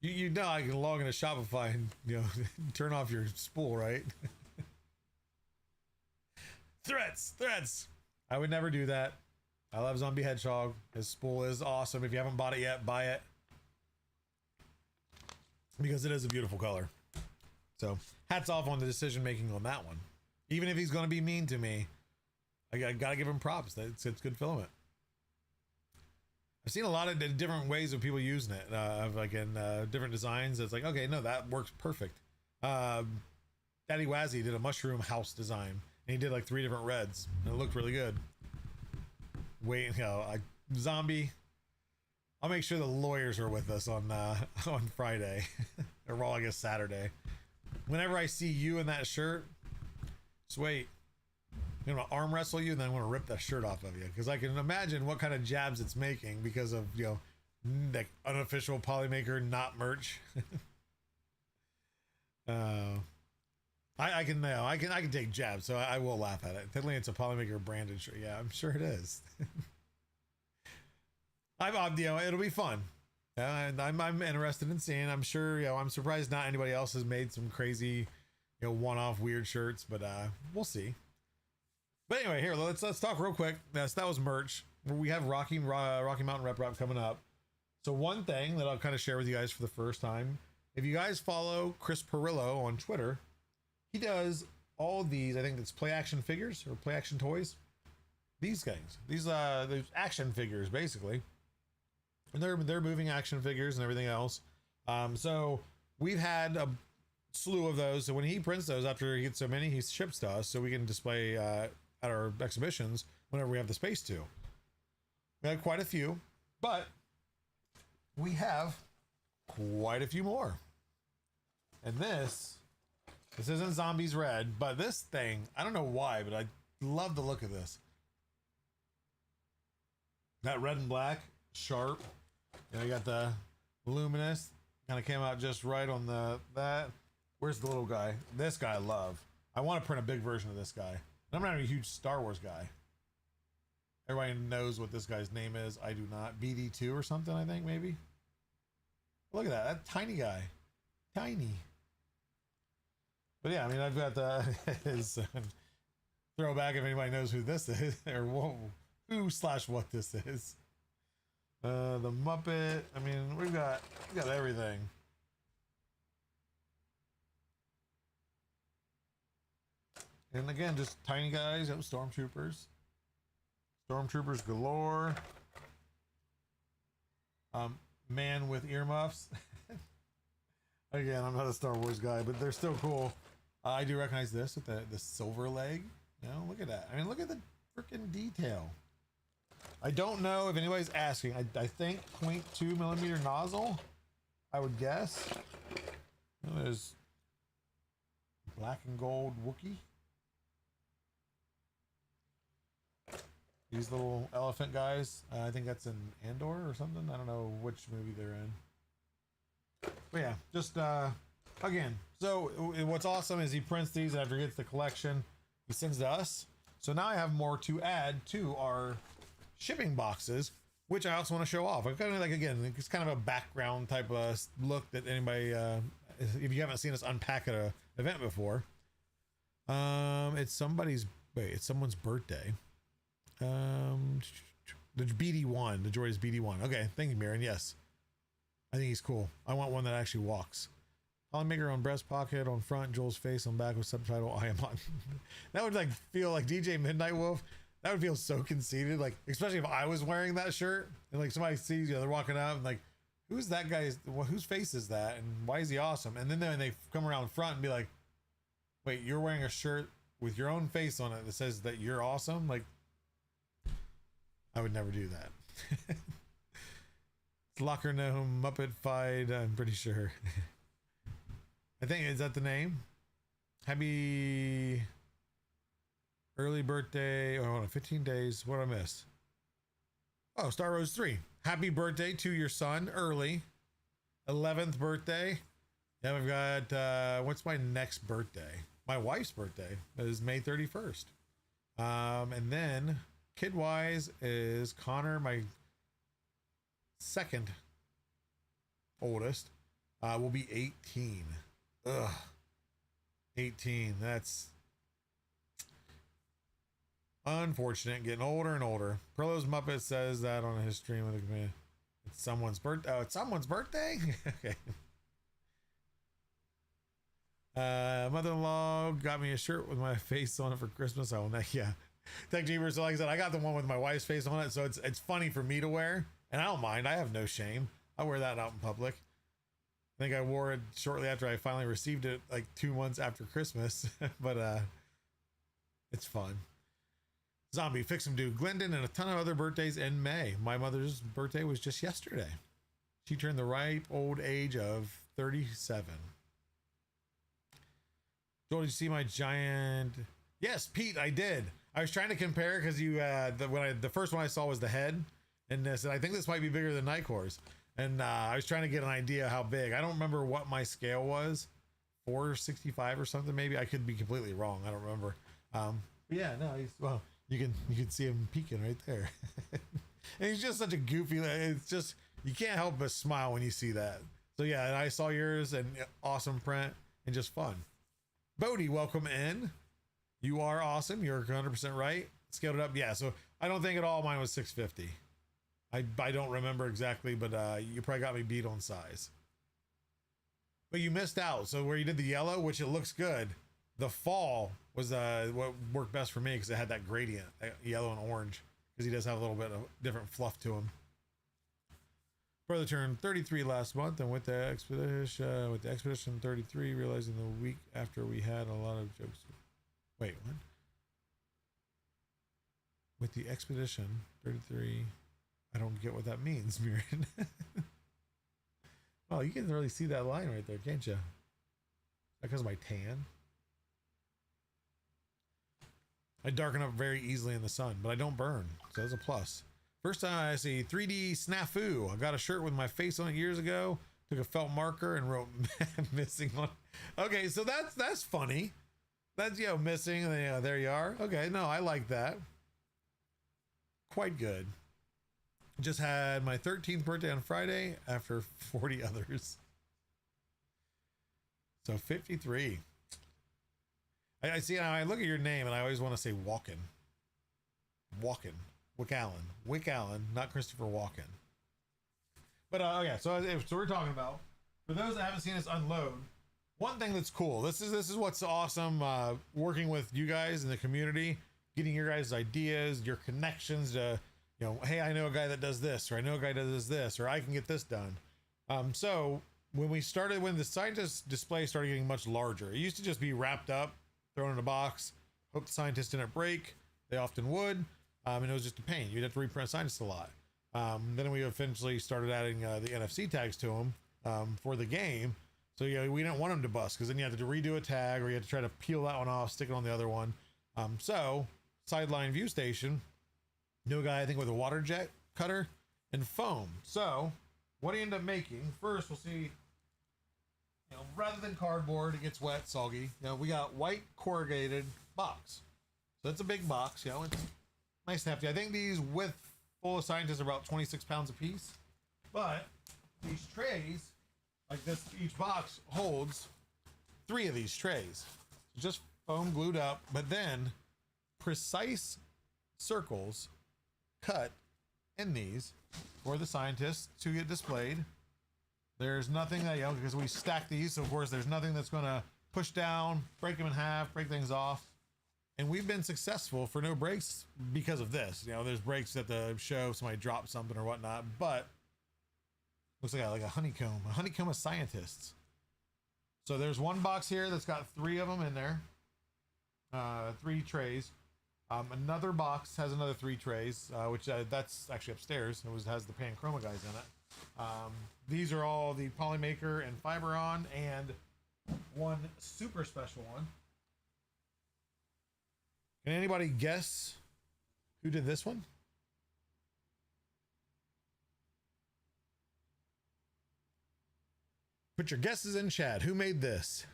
You know I can log into Shopify and, you know, turn off your spool, right? Threats. I would never do that. I love Zombie Hedgehog. His spool is awesome. If you haven't bought it yet, buy it. Because it is a beautiful color. So hats off on the decision making on that one. Even if he's going to be mean to me, I gotta give him props. It's good filament. I've seen a lot of different ways of people using it, like in different designs. It's like, okay, no, that works perfect. Daddy Wazzy did a mushroom house design, and he did like 3 different reds, and it looked really good. Wait, you know, zombie. I'll make sure the lawyers are with us on Friday, or well, I guess Saturday. Whenever I see you in that shirt, just wait. I'm gonna arm wrestle you, and then I'm gonna rip that shirt off of you, because I can imagine what kind of jabs it's making because of, you know, like unofficial Polymaker not merch. I can take jabs, so I will laugh at it. Technically, it's a Polymaker branded shirt. Yeah, I'm sure it is. You know, it'll be fun. And I'm interested in seeing. I'm sure, you know, I'm surprised not anybody else has made some crazy, you know, one-off weird shirts, but we'll see. But anyway, here, let's talk real quick. That was merch. We have Rocky Mountain Rep Rap coming up. So one thing that I'll kind of share with you guys for the first time, if you guys follow Chris Perillo on Twitter, he does all these, I think it's play action figures or play action toys. These things, these action figures basically. And they're moving action figures and everything else. So we've had a slew of those. So when he prints those, after he gets so many, he ships to us so we can display at our exhibitions whenever we have the space to. We had quite a few, but we have quite a few more. And this isn't Zombies Red, but this thing, I don't know why, but I love the look of this. That red and black, sharp. You know, you got the luminous, kind of came out just right on that. Where's the little guy? This guy I love. I want to print a big version of this guy. And I'm not a huge Star Wars guy. Everybody knows what this guy's name is. I do not. BD2 or something, I think, maybe. Look at that tiny guy. Tiny. But yeah, I mean, I've got his throwback if anybody knows who this is, or who/what this is. The Muppet. I mean, we got everything. And again, just tiny guys. Oh, stormtroopers galore. Man with earmuffs. Again, I'm not a Star Wars guy, but they're still cool. I do recognize this with the silver leg. No, look at that. I mean, look at the freaking detail. I don't know if anybody's asking. I think 0.2 millimeter nozzle, I would guess. There's black and gold Wookiee. These little elephant guys. I think that's in Andor or something. I don't know which movie they're in. But yeah, just again. So what's awesome is he prints these after he gets the collection. He sends to us. So now I have more to add to our shipping boxes, which I also want to show off. I kind of like, again, it's kind of a background type of look that anybody, if you haven't seen us unpack at an event before, it's someone's birthday. The BD1, the Jordy's BD1. Okay, thank you, Mirren. Yes, I think he's cool. I want one that actually walks. Polymaker on breast pocket, on front, Joel's face on back with subtitle, I am on. That would like feel like DJ Midnight Wolf. That would feel so conceited, like especially if I was wearing that shirt and like somebody sees you, they're walking up and like, who's that guy? Whose face is that? And why is he awesome? And then they come around front and be like, wait, you're wearing a shirt with your own face on it that says that you're awesome? Like, I would never do that. Locker No Muppet Fight, I'm pretty sure. I think, is that the name? Happy early birthday. Oh, hold on, 15 days. What did I miss? Oh, Star Rose 3. Happy birthday to your son early. 11th birthday. Yeah, we've got, what's my next birthday? My wife's birthday is May 31st. And then kid wise is Connor, my second oldest, will be 18. Ugh. 18. That's unfortunate. Getting older and older. Perlo's Muppet says that on his stream with the community. It's someone's birthday. Oh, it's someone's birthday? Okay. Mother-in-law got me a shirt with my face on it for Christmas. Oh, yeah. Tech Jeepers. So like I said, I got the one with my wife's face on it, so it's funny for me to wear, and I don't mind. I have no shame. I wear that out in public. I think I wore it shortly after I finally received it, like 2 months after Christmas. But it's fun. Zombie Fix 'em Dude, Glendon, and a ton of other birthdays in May. My mother's birthday was just yesterday. She turned the ripe old age of 37. Joel, did you see my giant? Yes, Pete, I did. I was trying to compare because you the first one I saw was the head, and I said I think this might be bigger than Nicor's, and I was trying to get an idea how big. I don't remember what my scale was, 465 or something maybe. I could be completely wrong. I don't remember. But yeah, no, you can see him peeking right there, and he's just such a goofy. It's just you can't help but smile when you see that. So yeah, and I saw yours and awesome print and just fun. Bodie, welcome in. You are awesome. You're 100% right. Scaled it up. Yeah. So I don't think at all mine was 650. I don't remember exactly, but you probably got me beat on size. But you missed out. So where you did the yellow, which it looks good, the fall was what worked best for me because it had that gradient, yellow and orange, because he does have a little bit of different fluff to him. Brother turned 33 last month, and with the expedition 33, realizing the week after we had a lot of jokes. Wait, what? With the expedition 33, I don't get what that means, Mirren. Oh, you can really see that line right there, can't you? Because of my tan. I darken up very easily in the sun, but I don't burn, so that's a plus. First time I see 3D snafu. I got a shirt with my face on it years ago. Took a felt marker and wrote missing on. Okay, so that's funny. That's, missing. And there you are. Okay, no, I like that. Quite good. Just had my 13th birthday on Friday after 40 others. So 53. I see. I look at your name and I always want to say Walken. Wick Allen, not Christopher Walken. But yeah, so we're talking about, for those that haven't seen us unload, one thing that's cool. This is what's awesome. Working with you guys in the community, getting your guys' ideas, your connections to, hey, I know a guy that does this, or I know a guy that does this, or I can get this done. So when the scientist display started getting much larger, it used to just be wrapped up, thrown in a box, Hope the scientists didn't break. They often would. And it was just a pain. You'd have to reprint scientists a lot. Then we eventually started adding the NFC tags to them for the game. So yeah, we didn't want them to bust because then you had to redo a tag or you had to try to peel that one off, stick it on the other one. So sideline view station, new guy I think with a water jet cutter and foam. So what he ended up making first, we'll see. You know, rather than cardboard, it gets wet, soggy. You know, we got white corrugated box. So that's a big box. You know, it's nice and hefty. I think these with full of scientists are about 26 pounds a piece. But these trays, like this, each box holds 3 of these trays. Just foam glued up, but then precise circles cut in these for the scientists to get displayed. There's nothing that, you know, because we stack these, so of course there's nothing that's going to push down, break them in half, break things off. And we've been successful for no breaks because of this. You know, there's breaks at the show, somebody dropped something or whatnot, but looks like a honeycomb of scientists. So there's one box here that's got 3 of them in there, 3 trays. Another box has another 3 trays, which that's actually upstairs. It has the Panchroma guys in it. These are all the Polymaker and Fiberon, and one super special one. Can anybody guess who did this one? Put your guesses in chat. Who made this?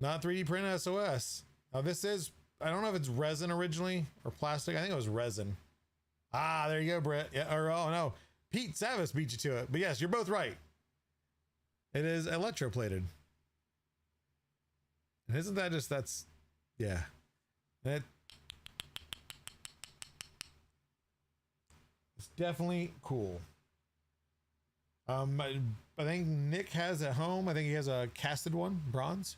Not 3D print SOS. Now this is, I don't know if it's resin originally or plastic. I think it was resin. Ah, there you go, Brett. Yeah, or oh no, Pete Savis beat you to it. But yes, you're both right. It is electroplated. And isn't that just, that's, yeah. It's definitely cool. I think Nick has at home, I think he has a casted one, bronze.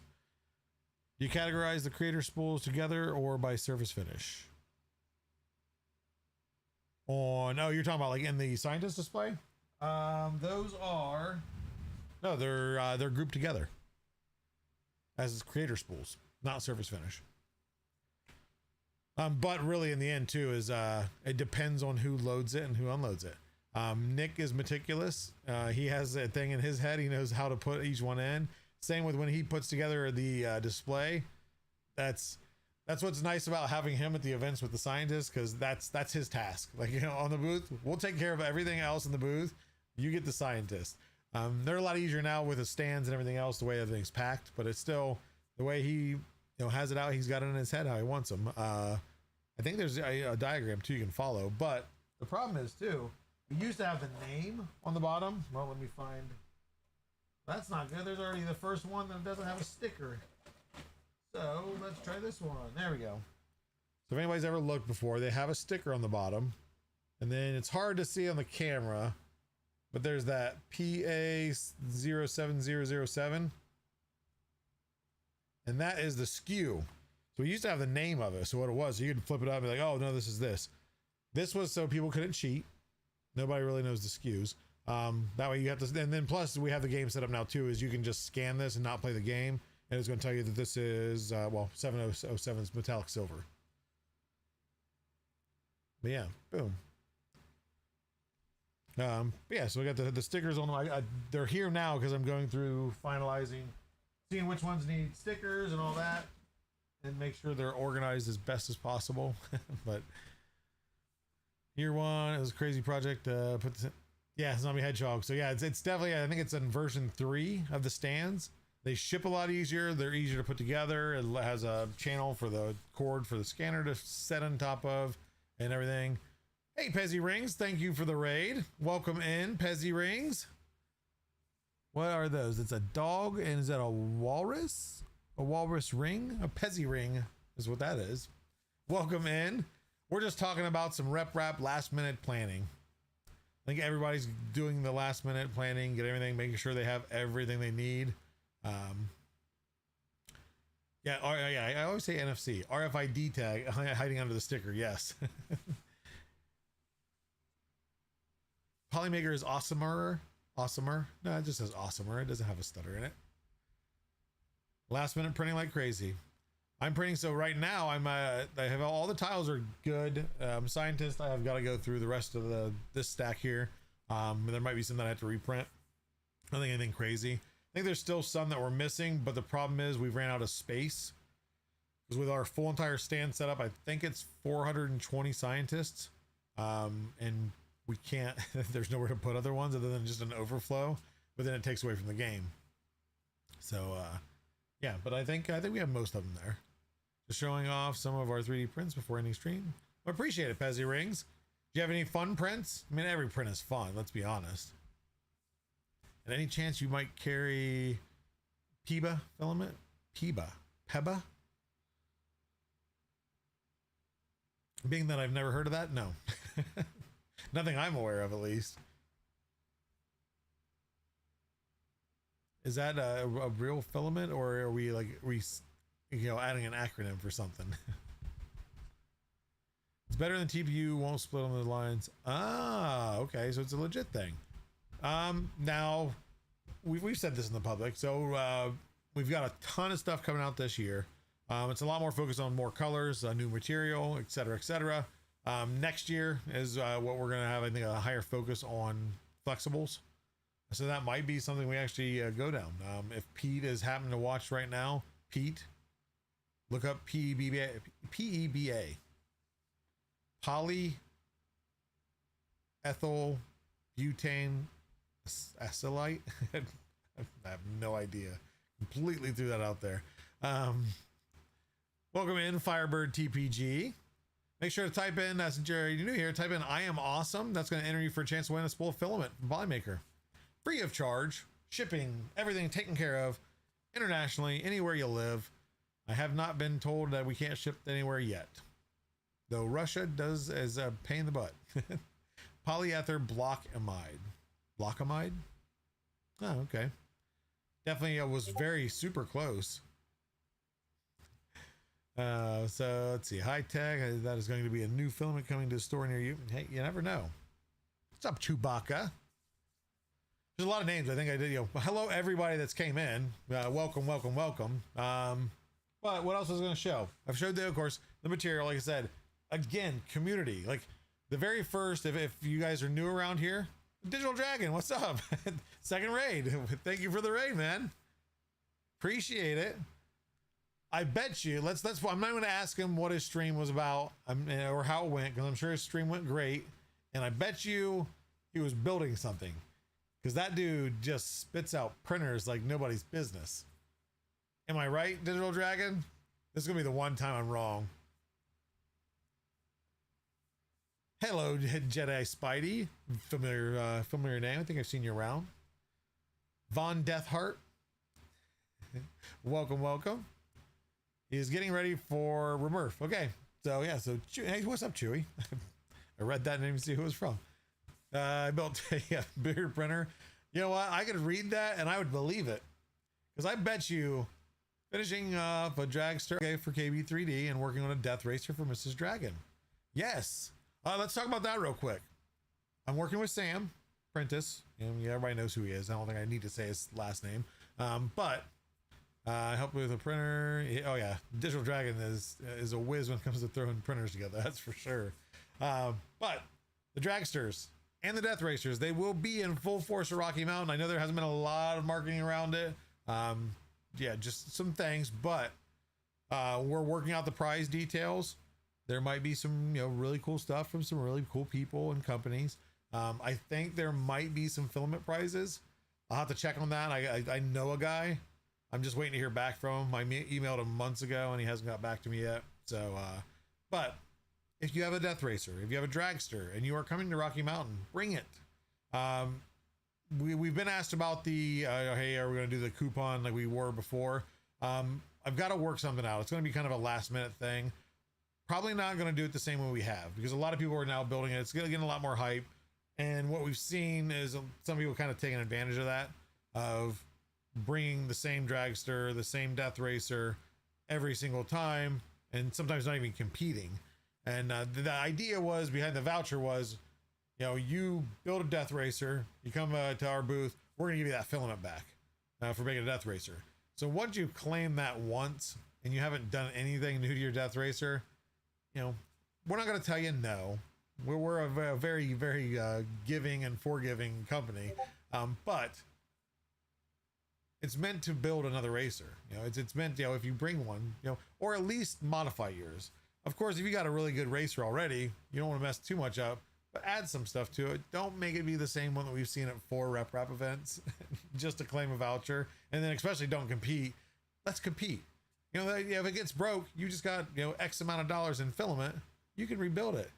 Do you categorize the creator spools together or by surface finish? Oh, no, you're talking about like in the scientist display? Those are, no, they're grouped together as creator spools, not surface finish. But really in the end too is it depends on who loads it and who unloads it. Nick is meticulous. He has a thing in his head. He knows how to put each one in. Same with when he puts together the display. That's what's nice about having him at the events with the scientists, because that's his task. Like, you know, on the booth, we'll take care of everything else in the booth. You get the scientist. They're a lot easier now with the stands and everything else, the way everything's packed, but it's still the way he, you know, has it out. He's got it in his head how he wants them. I think there's a diagram too you can follow, but the problem is too, we used to have the name on the bottom. Well, let me find. That's not good. There's already the first one that doesn't have a sticker. So let's try this one. There we go. So if anybody's ever looked before, they have a sticker on the bottom, and then it's hard to see on the camera, but there's that PA07007, and that is the SKU. So we used to have the name of it. So what it was, so you could flip it up and be like, oh no, this is this. This was so people couldn't cheat. Nobody really knows the SKUs. That way you have to, and then plus we have the game set up now too, is you can just scan this and not play the game, and it's going to tell you that this is, well, 7007's metallic silver. But yeah, boom. But yeah, so we got the stickers on them. They're here now because I'm going through finalizing, seeing which ones need stickers and all that, and make sure they're organized as best as possible. But here one, it was a crazy project. Put this in. Yeah, Zombie Hedgehog. So yeah, it's definitely, I think it's in version 3 of the stands. They ship a lot easier. They're easier to put together. It has a channel for the cord for the scanner to set on top of and everything. Hey, Pezzy Rings, thank you for the raid. Welcome in, Pezzy Rings. What are those? It's a dog, and is that a walrus? A walrus ring? A Pezzy ring is what that is. Welcome in. We're just talking about some rep rap last minute planning. I think everybody's doing the last minute planning, get everything, making sure they have everything they need. Yeah, I always say NFC. RFID tag hiding under the sticker, yes. Polymaker is awesomer. No, it just says awesomer. It doesn't have a stutter in it. Last minute printing like crazy. I'm printing, so right now I have all the tiles are good. Scientist, I have got to go through the rest of this stack here. There might be some that I have to reprint. I don't think anything crazy. I think there's still some that we're missing, but the problem is we've ran out of space. Because with our full entire stand setup, I think it's 420 scientists. And we can't, there's nowhere to put other ones other than just an overflow, but then it takes away from the game. So, yeah, but I think we have most of them there. Just showing off some of our 3D prints before ending stream. I appreciate it, Pezzy Rings. Do you have any fun prints? I mean, every print is fun, let's be honest. And any chance you might carry PEBA filament? PEBA? Being that I've never heard of that, no. Nothing I'm aware of, at least. Is that a real filament, or are we adding an acronym for something? It's better than TPU, won't split on the lines. Ah, okay, so it's a legit thing. Now we've said this in the public, so we've got a ton of stuff coming out this year. It's a lot more focused on more colors, new material, etc., etc. Next year is what we're gonna have. I think a higher focus on flexibles. So that might be something we actually go down. If Pete is happening to watch right now, Pete, look up PEBA, polyethyl butane acylate. I have no idea. Completely threw that out there. Welcome in, Firebird TPG. Make sure to type in, that's Jerry, you're new here, type in I am awesome. That's going to enter you for a chance to win a spool of filament from Polymaker. Free of charge, shipping, everything taken care of internationally, anywhere you live. I have not been told that we can't ship anywhere yet, though Russia does as a pain in the butt. Polyether blockimide. Oh, okay. Definitely was very super close. So let's see, high tech, that is going to be a new filament coming to a store near you. Hey, you never know. What's up, Chewbacca? There's a lot of names. I think I did, hello everybody that's came in. Welcome. But what else was I going to show? I've showed of course, the material, like I said, again, community. Like the very first, if you guys are new around here, Digital Dragon, what's up? Second raid. Thank you for the raid, man. Appreciate it. I bet you, I'm not going to ask him what his stream was about or how it went, because I'm sure his stream went great. And I bet you he was building something, because that dude just spits out printers like nobody's business. Am I right, Digital Dragon? This is going to be the one time I'm wrong. Hello, Jedi Spidey. Familiar name. I think I've seen you around. Von Deathheart. Welcome. He's getting ready for Remurf. Okay, so yeah, hey, what's up, Chewy? I read that and didn't even see who it was from. I built a bigger printer. You know what? I could read that and I would believe it, because I bet you finishing up a dragster for KB3D and working on a Death Racer for Mrs. Dragon. Yes. Let's talk about that real quick. I'm working with Sam Prentice. Everybody knows who he is. I don't think I need to say his last name. But I help with a printer. Oh yeah, Digital Dragon is a whiz when it comes to throwing printers together. That's for sure. But the dragsters and the Death Racers, they will be in full force at Rocky Mountain. I know there hasn't been a lot of marketing around it. Yeah, just some things, but we're working out the prize details. There might be some, really cool stuff from some really cool people and companies. I think there might be some filament prizes. I'll have to check on that. I know a guy. I'm just waiting to hear back from him. I emailed him months ago and he hasn't got back to me yet. So, but if you have a Death Racer, if you have a dragster and you are coming to Rocky Mountain, bring it. We've been asked about the, hey, are we going to do the coupon like we were before? I've got to work something out. It's going to be kind of a last minute thing. Probably not going to do it the same way we have, because a lot of people are now building it. It's going to get a lot more hype. And what we've seen is some people kind of taking advantage of that, of bringing the same dragster, the same Death Racer every single time, and sometimes not even competing. And the idea was behind the voucher was, you build a Death Racer, you come to our booth, we're going to give you that filament back for making a Death Racer. So once you claim that once and you haven't done anything new to your Death Racer, you know, we're not going to tell you no. We're a very, very giving and forgiving company, but it's meant to build another racer. You know, it's meant, you know, if you bring one, you know, or at least modify yours. Of course, if you got a really good racer already, you don't want to mess too much up, but add some stuff to it. Don't make it be the same one that we've seen at 4 rep rap events just to claim a voucher. And then especially don't compete. Let's compete. You know, if it gets broke, you just got, you know, X amount of dollars in filament, you can rebuild it.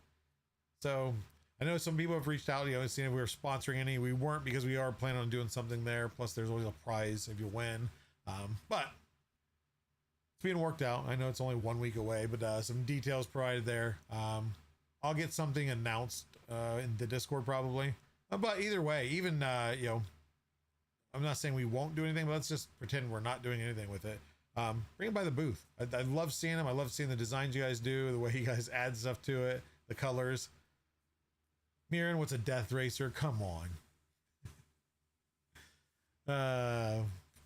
So I know some people have reached out, you know, and seen if we were sponsoring any. We weren't, because we are planning on doing something there. Plus there's always a prize if you win. But it's being worked out. I know it's only 1 week away, but some details provided there. I'll get something announced in the Discord probably. But either way, even, you know, I'm not saying we won't do anything, but let's just pretend we're not doing anything with it. Bring it by the booth. I love seeing them. I love seeing the designs you guys do, the way you guys add stuff to it, the colors. Mirren, what's a Death Racer? Come on.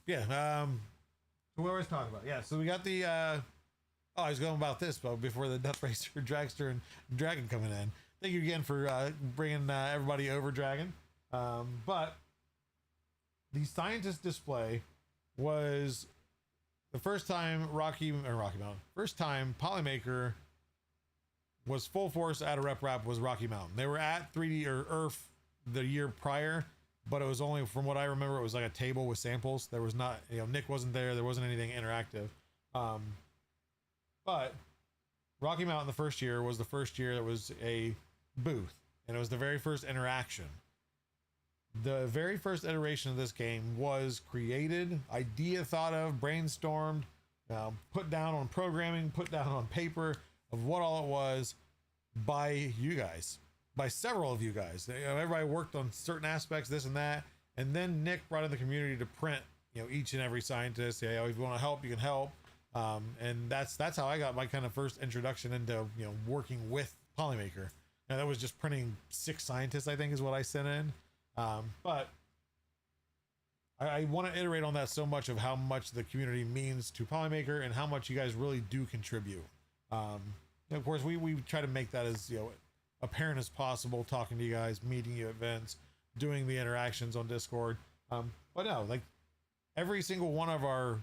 Yeah. What was talking about? Yeah. So we got the. Oh, I was going about this, but before the Death Racer, Dragster, and Dragon coming in. Thank you again for bringing everybody over, Dragon. But the scientist display was the first time Rocky Mountain. First time Polymaker was full force at a rep rap was Rocky Mountain. They were at 3D or Earth the year prior, but it was only, from what I remember, it was like a table with samples. There was not, you know, Nick wasn't there. There wasn't anything interactive. But Rocky Mountain, the first year, was the first year that was a booth, and it was the very first interaction. The very first iteration of this game was created, idea thought of, brainstormed, put down on programming, put down on paper, of what all it was by you guys, by several of you guys. You know, everybody worked on certain aspects, this and that, and then Nick brought in the community to print, you know, each and every scientist. You know, if you want to help, you can help, and that's how I got my kind of first introduction into, you know, working with Polymaker. Now that was just printing 6 scientists, I think, is what I sent in, but I want to iterate on that so much, of how much the community means to Polymaker and how much you guys really do contribute. Of course, we try to make that as, you know, apparent as possible, talking to you guys, meeting you at events, doing the interactions on Discord. But no, like every single one of our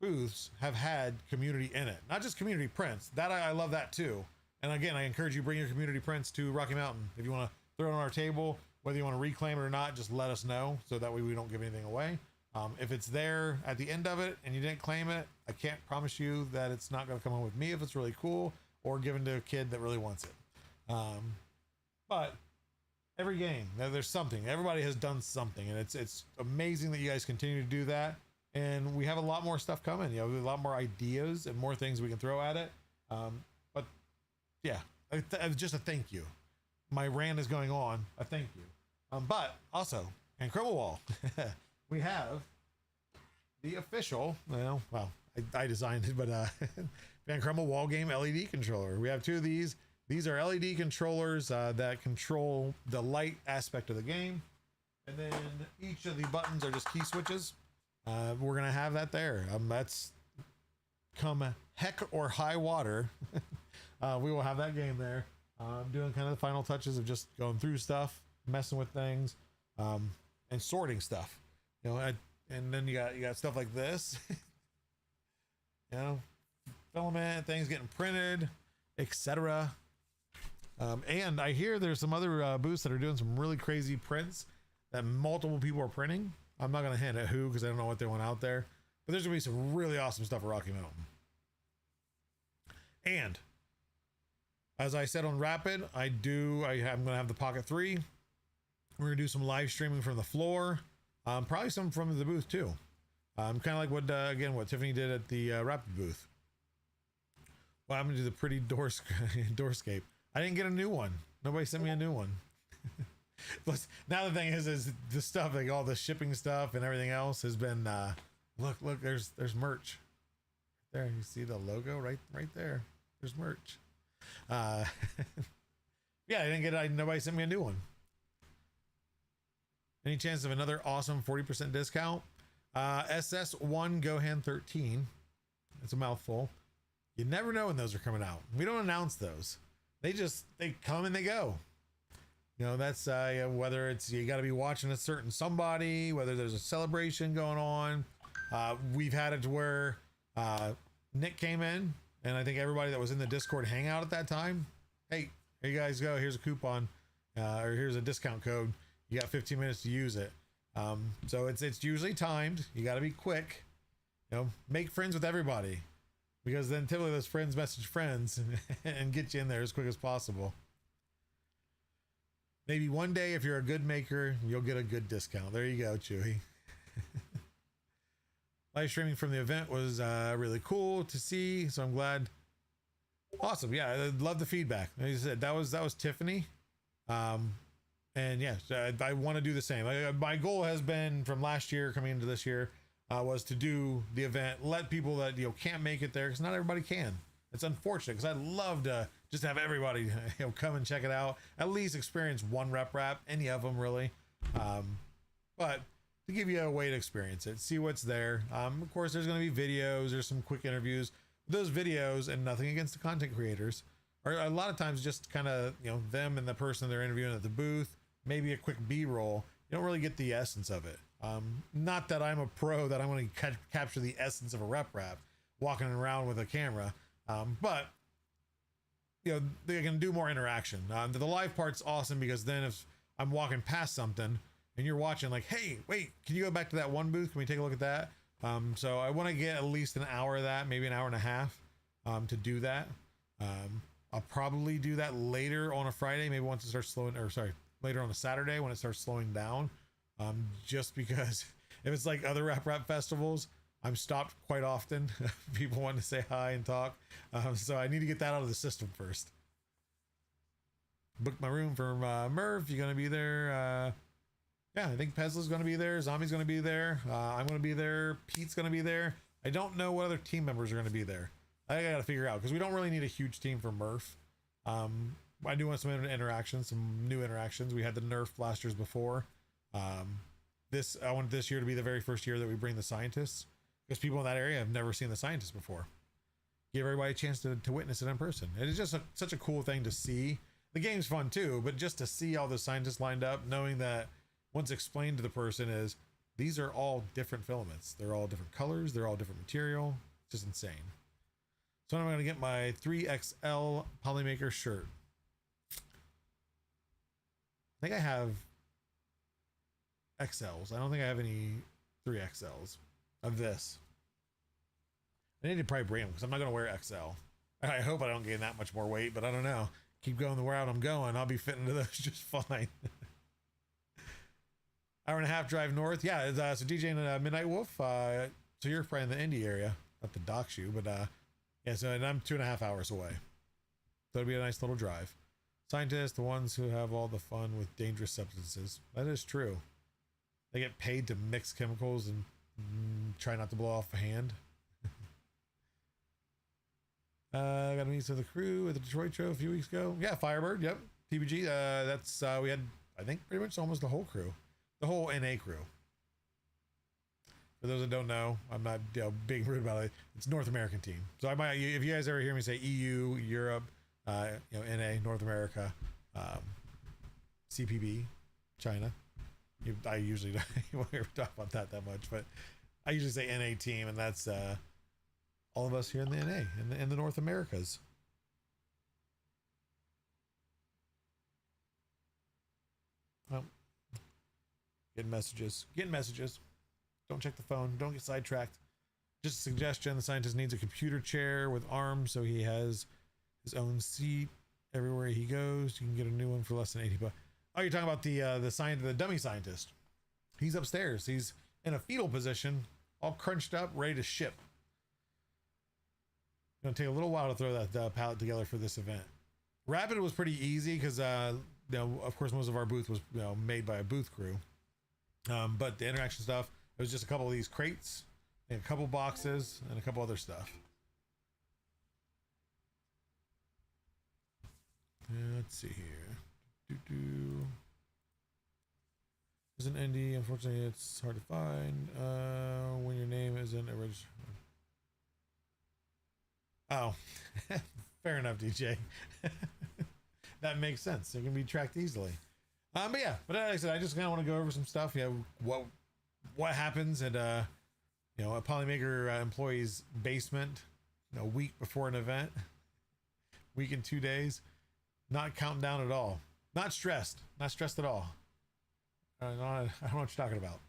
booths have had community in it, not just community prints. That I love that too. And again, I encourage you to bring your community prints to Rocky Mountain. If you want to throw it on our table, whether you want to reclaim it or not, just let us know, so that way we don't give anything away. If it's there at the end of it and you didn't claim it, I can't promise you that it's not going to come home with me if it's really cool, or given to a kid that really wants it. But every game, there's something. Everybody has done something, and it's amazing that you guys continue to do that. And we have a lot more stuff coming. You know, a lot more ideas and more things we can throw at it. But yeah, just a thank you. My rant is going on. A thank you. But also, and Crumble Wall, we have the official, well, I designed it, but Van Crumble Wall Game LED controller. We have 2 of these. These are LED controllers that control the light aspect of the game. And then each of the buttons are just key switches. We're going to have that there. That's come heck or high water. We will have that game there. Doing kind of the final touches of just going through stuff, messing with things, and sorting stuff. You know, and then you got stuff like this. You know, filament, things getting printed, etc. And I hear there's some other booths that are doing some really crazy prints that multiple people are printing. I'm not going to hint at who, because I don't know what they want out there, but there's going to be some really awesome stuff at Rocky Mountain. And as I said on Rapid, I'm going to have the Pocket 3. We're going to do some live streaming from the floor. Probably some from the booth too. Kind of like what Tiffany did at the Rapid booth. Well, I'm going to do the pretty doorscape. I didn't get a new one. Nobody sent me a new one. Plus, now the thing is the stuff, like all the shipping stuff and everything else has been, look, there's merch. There, you see the logo right there. There's merch. Yeah, I didn't get nobody sent me a new one. Any chance of another awesome 40% discount? SS1 Gohan 13. It's a mouthful. You never know when those are coming out. We don't announce those. They come and they go. You know, that's whether it's you got to be watching a certain somebody, whether there's a celebration going on. We've had it to where Nick came in, and I think everybody that was in the Discord hangout at that time, hey, here you guys go. Here's a coupon, or here's a discount code. You got 15 minutes to use it. So it's usually timed. You got to be quick. You know, make friends with everybody, because then typically those friends message friends and get you in there as quick as possible. Maybe one day, if you're a good maker, you'll get a good discount. There you go, Chewy. Live streaming from the event was really cool to see, so I'm glad. Awesome, yeah, I love the feedback. Like I said, that was Tiffany, and yes, I want to do the same. My goal has been from last year coming into this year was to do the event, let people that can't make it there, because not everybody can. It's unfortunate, because I'd love to just have everybody come and check it out, at least experience one rep wrap, any of them really, but to give you a way to experience it, see what's there. Of course, there's going to be videos, there's some quick interviews. Those videos, and nothing against the content creators, are a lot of times just kind of them and the person they're interviewing at the booth, maybe a quick B-roll. You don't really get the essence of it. Not that I'm a pro that I want to capture the essence of a rep wrap walking around with a camera, but they can do more interaction. The live part's awesome, because then if I'm walking past something and you're watching, like, hey, wait, can you go back to that one booth? Can we take a look at that? So I want to get at least an hour of that, maybe an hour and a half, to do that. I'll probably do that later on a Friday, maybe once it starts slowing, or sorry, later on a Saturday when it starts slowing down. Just because if it's like other rap festivals, I'm stopped quite often. People want to say hi and talk. So I need to get that out of the system first. Booked my room for Merv. You're going to be there. Yeah, I think Pezla's going to be there. Zombie's going to be there. I'm going to be there. Pete's going to be there. I don't know what other team members are going to be there. I got to figure out, because we don't really need a huge team for Murph. I do want some interactions, some new interactions. We had the Nerf blasters before. I want this year to be the very first year that we bring the scientists, because people in that area have never seen the scientists before. Give everybody a chance to witness it in person. It is just such a cool thing to see. The game's fun too, but just to see all the scientists lined up, knowing that once explained to the person is these are all different filaments. They're all different colors. They're all different material. It's just insane. So I'm going to get my 3XL Polymaker shirt. I think I have XLs. I don't think I have any 3XLs of this. I need to probably bring them, because I'm not going to wear XL. I hope I don't gain that much more weight, but I don't know. Keep going the route I'm going. I'll be fitting into those just fine. Hour and a half drive north. Yeah, so DJing Midnight Wolf. So you're probably in the Indy area. Not to dox you, but yeah, so and I'm 2.5 hours away. So it'll be a nice little drive. Scientists, the ones who have all the fun with dangerous substances. That is true. They get paid to mix chemicals and try not to blow off a hand. Got to meet some of the crew at the Detroit show a few weeks ago. Yeah, Firebird. Yep. TBG. That's we had, I think, pretty much almost the whole crew. The whole NA crew. For those that don't know, I'm not being rude about it. It's North American team. So I might, if you guys ever hear me say EU, Europe, NA, North America, CPB, China. I usually don't ever talk about that much, but I usually say NA team, and that's all of us here in the NA, in the North Americas. Well, getting messages. Don't check the phone. Don't get sidetracked. Just a suggestion. The scientist needs a computer chair with arms, so he has his own seat everywhere he goes. You can get a new one for less than $80. Oh, you're talking about the dummy scientist. He's upstairs. He's in a fetal position, all crunched up, ready to ship. Gonna take a little while to throw that pallet together for this event. Rapid was pretty easy because of course most of our booth was made by a booth crew. But the interaction stuff, it was just a couple of these crates and a couple boxes and a couple other stuff. Let's see here. There's It's an indie. Unfortunately, it's hard to find when your name isn't a register. Oh, fair enough, DJ. That makes sense. It can be tracked easily. But yeah, but like I said, I just kind of want to go over some stuff. You know, what happens at you know, a Polymaker employee's basement a week before an event, week and 2 days, not counting down at all, not stressed at all. I don't know what you're talking about.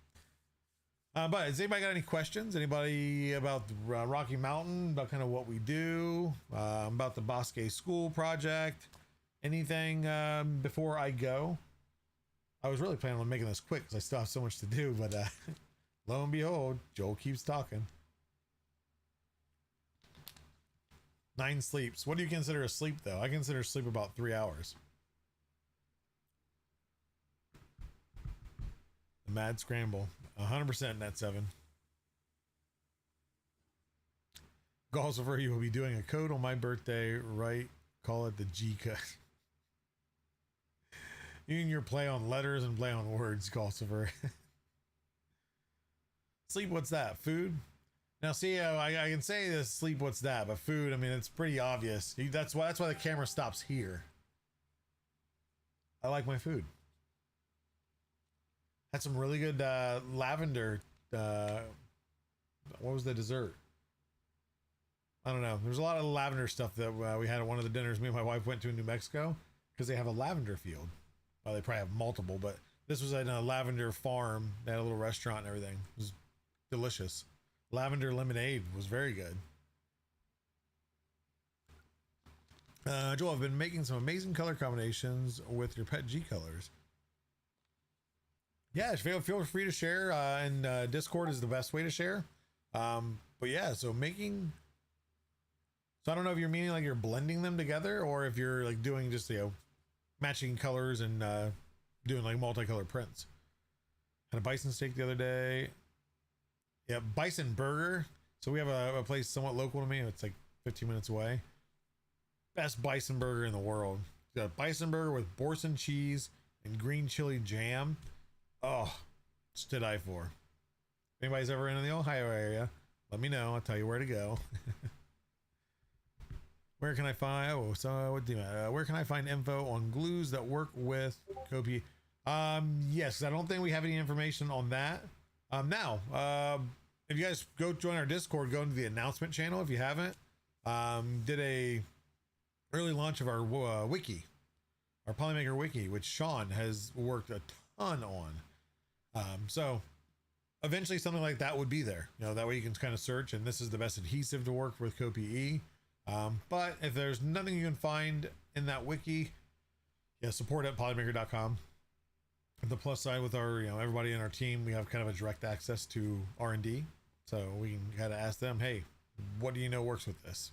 But has anybody got any questions? Anybody about Rocky Mountain, about kind of what we do, about the Bosque School project, anything before I go? I was really planning on making this quick because I still have so much to do, but lo and behold, Joel keeps talking. 9 sleeps. What do you consider a sleep, though? I consider sleep about 3 hours. The Mad Scramble. 100% net 7. Golsifer, you will be doing a code on my birthday, right? Call it the G code. You and your play on letters and play on words, Golsifer. Sleep, what's that? Food? Now, see, I can say this, sleep, what's that? But food, I mean, it's pretty obvious. That's why the camera stops here. I like my food. Had some really good lavender. What was the dessert? I don't know. There's a lot of lavender stuff that we had at one of the dinners me and my wife went to in New Mexico because they have a lavender field. Well, they probably have multiple, but this was at a lavender farm. They had a little restaurant and everything. It was delicious. Lavender lemonade was very good. Joel, I've been making some amazing color combinations with your pet G colors. Yeah, feel free to share. And Discord is the best way to share. But yeah, so making. So I don't know if you're meaning like you're blending them together or if you're like doing just, you know, matching colors and doing like multicolor prints. Had a bison steak the other day. Yeah, bison burger. So we have a place somewhat local to me. It's like 15 minutes away. Best bison burger in the world. Got bison burger with Boursin cheese and green chili jam. Oh, it's to die for. If anybody's ever in the Ohio area, let me know. I'll tell you where to go. Where can I find? Oh, so what do you? Where can I find info on glues that work with Kopi? Yes, I don't think we have any information on that. Now, if you guys go join our Discord, go into the announcement channel if you haven't. Did a early launch of our wiki, our Polymaker wiki, which Sean has worked a ton on. So eventually something like that would be there. You know, that way you can kind of search, and this is the best adhesive to work with CoPE. But if there's nothing you can find in that wiki, yeah, support at polymaker.com. The plus side with our, you know, everybody in our team, we have kind of a direct access to R&D, so we can kind of ask them, hey, what do you know works with this?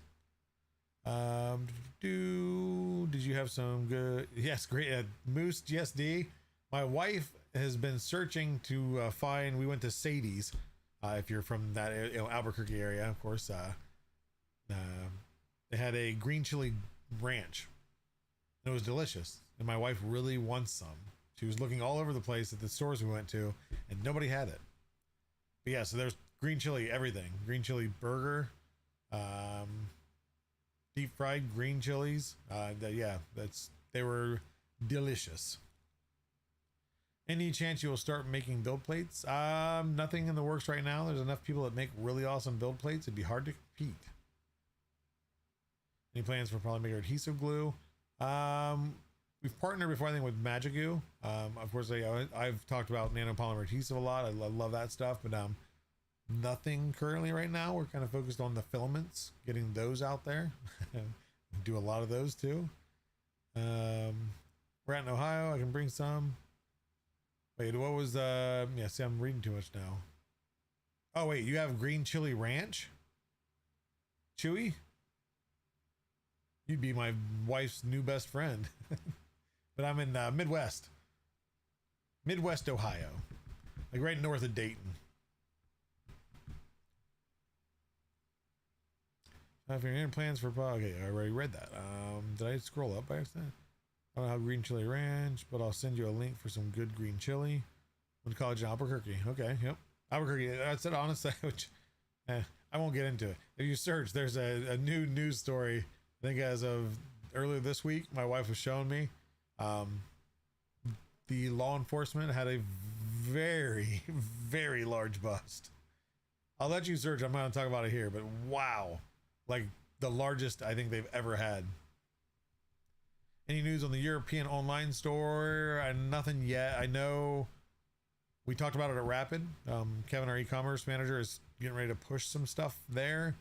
Did you have some good? Yes, great. Moose GSD. My wife has been searching to find. We went to Sadie's. If you're from that, you know, Albuquerque area, of course. They had a green chili ranch. It was delicious, and my wife really wants some. She was looking all over the place at the stores we went to, and nobody had it. But yeah, so there's green chili everything. Green chili burger, deep fried green chilies. Yeah, they were delicious. Any chance you will start making build plates? Nothing in the works right now. There's enough people that make really awesome build plates. It'd be hard to compete. Any plans for Polymaker adhesive glue? We've partnered before, I think, with Magigoo. Of course, I've talked about nanopolymer adhesive a lot. I love that stuff, but nothing currently right now. We're kind of focused on the filaments, getting those out there. Do a lot of those too. We're out in Ohio. I can bring some. Wait, what was yeah, see, I'm reading too much now. Oh wait, you have green chili ranch? Chewy? You'd be my wife's new best friend. But I'm in Midwest Ohio, like right north of Dayton. If you're in plans for, okay, I already read that. Did I scroll up by accident? I don't have green chili ranch, but I'll send you a link for some good green chili. Went to college in Albuquerque. Okay, yep. Albuquerque. That's it, honestly. Which, I won't get into it. If you search, there's a new news story. I think as of earlier this week, my wife was showing me. The law enforcement had a very, very large bust. I'll let you search. I'm not going to talk about it here, but wow. Like the largest I think they've ever had. Any news on the European online store? Nothing yet. I know we talked about it at Rapid. Kevin, our e-commerce manager, is getting ready to push some stuff there.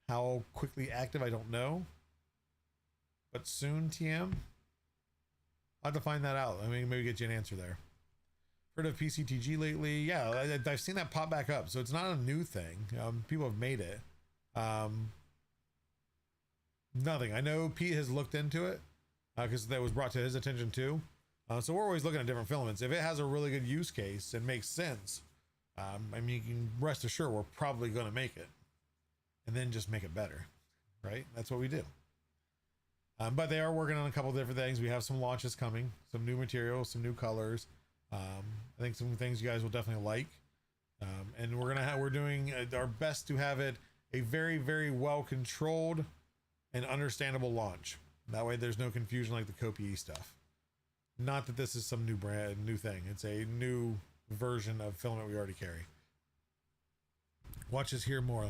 How quickly active, I don't know. But soon, TM. I'll have to find that out. I mean, maybe get you an answer there. Heard of PCTG lately? Yeah, I've seen that pop back up. So it's not a new thing. People have made it. Nothing. I know Pete has looked into it because that was brought to his attention too. So we're always looking at different filaments. If it has a really good use case and makes sense, I mean, you can rest assured we're probably going to make it and then just make it better, right? That's what we do. But they are working on a couple different things. We have some launches coming, some new materials, some new colors. I think some things you guys will definitely like. And we're doing our best to have it a very, very well controlled and understandable launch. That way there's no confusion like the Kopie stuff. Not that this is some new thing. It's a new version of filament we already carry. Watches here more.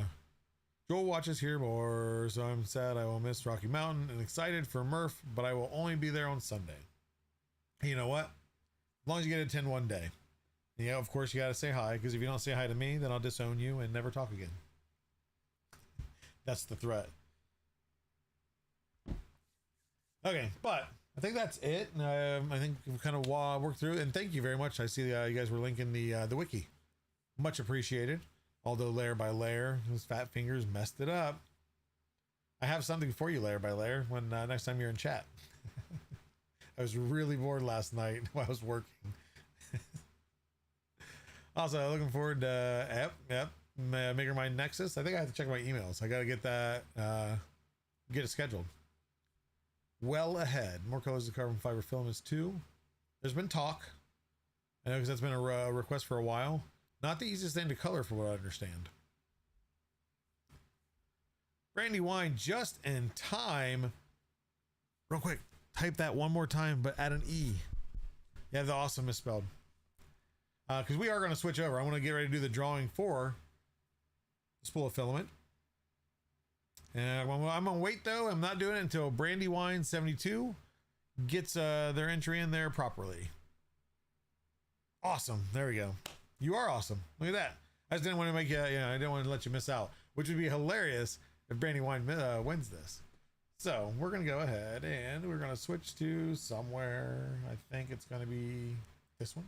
Joel watches here more, so I'm sad I will miss Rocky Mountain and excited for Murph, but I will only be there on Sunday. You know what? As long as you get to attend one day. Yeah, of course you got to say hi, because if you don't say hi to me, then I'll disown you and never talk again. That's the threat. Okay, but I think that's it. I think we've kind of worked through it, and thank you very much. I see you guys were linking the wiki. Much appreciated. Although layer by layer, those fat fingers messed it up. I have something for you layer by layer when next time you're in chat. I was really bored last night while I was working. Also, looking forward to MakerMind Nexus. I think I have to check my emails. I got to get that, get it scheduled. Well ahead. More colors of carbon fiber filaments too. There's been talk. I know because that's been a request for a while. Not the easiest thing to color for what I understand. Brandy Wine just in time. Real quick, type that one more time, but add an E. Yeah, the awesome misspelled. Because we are going to switch over. I want to get ready to do the drawing for the spool of filament. And I'm going to wait though. I'm not doing it until Brandy Wine 72 gets their entry in there properly. Awesome. There we go. You are awesome. Look at that. I just didn't want to make you, I didn't want to let you miss out, which would be hilarious if Brandy Wine wins this. So we're going to go ahead and we're going to switch to somewhere. I think it's going to be this one.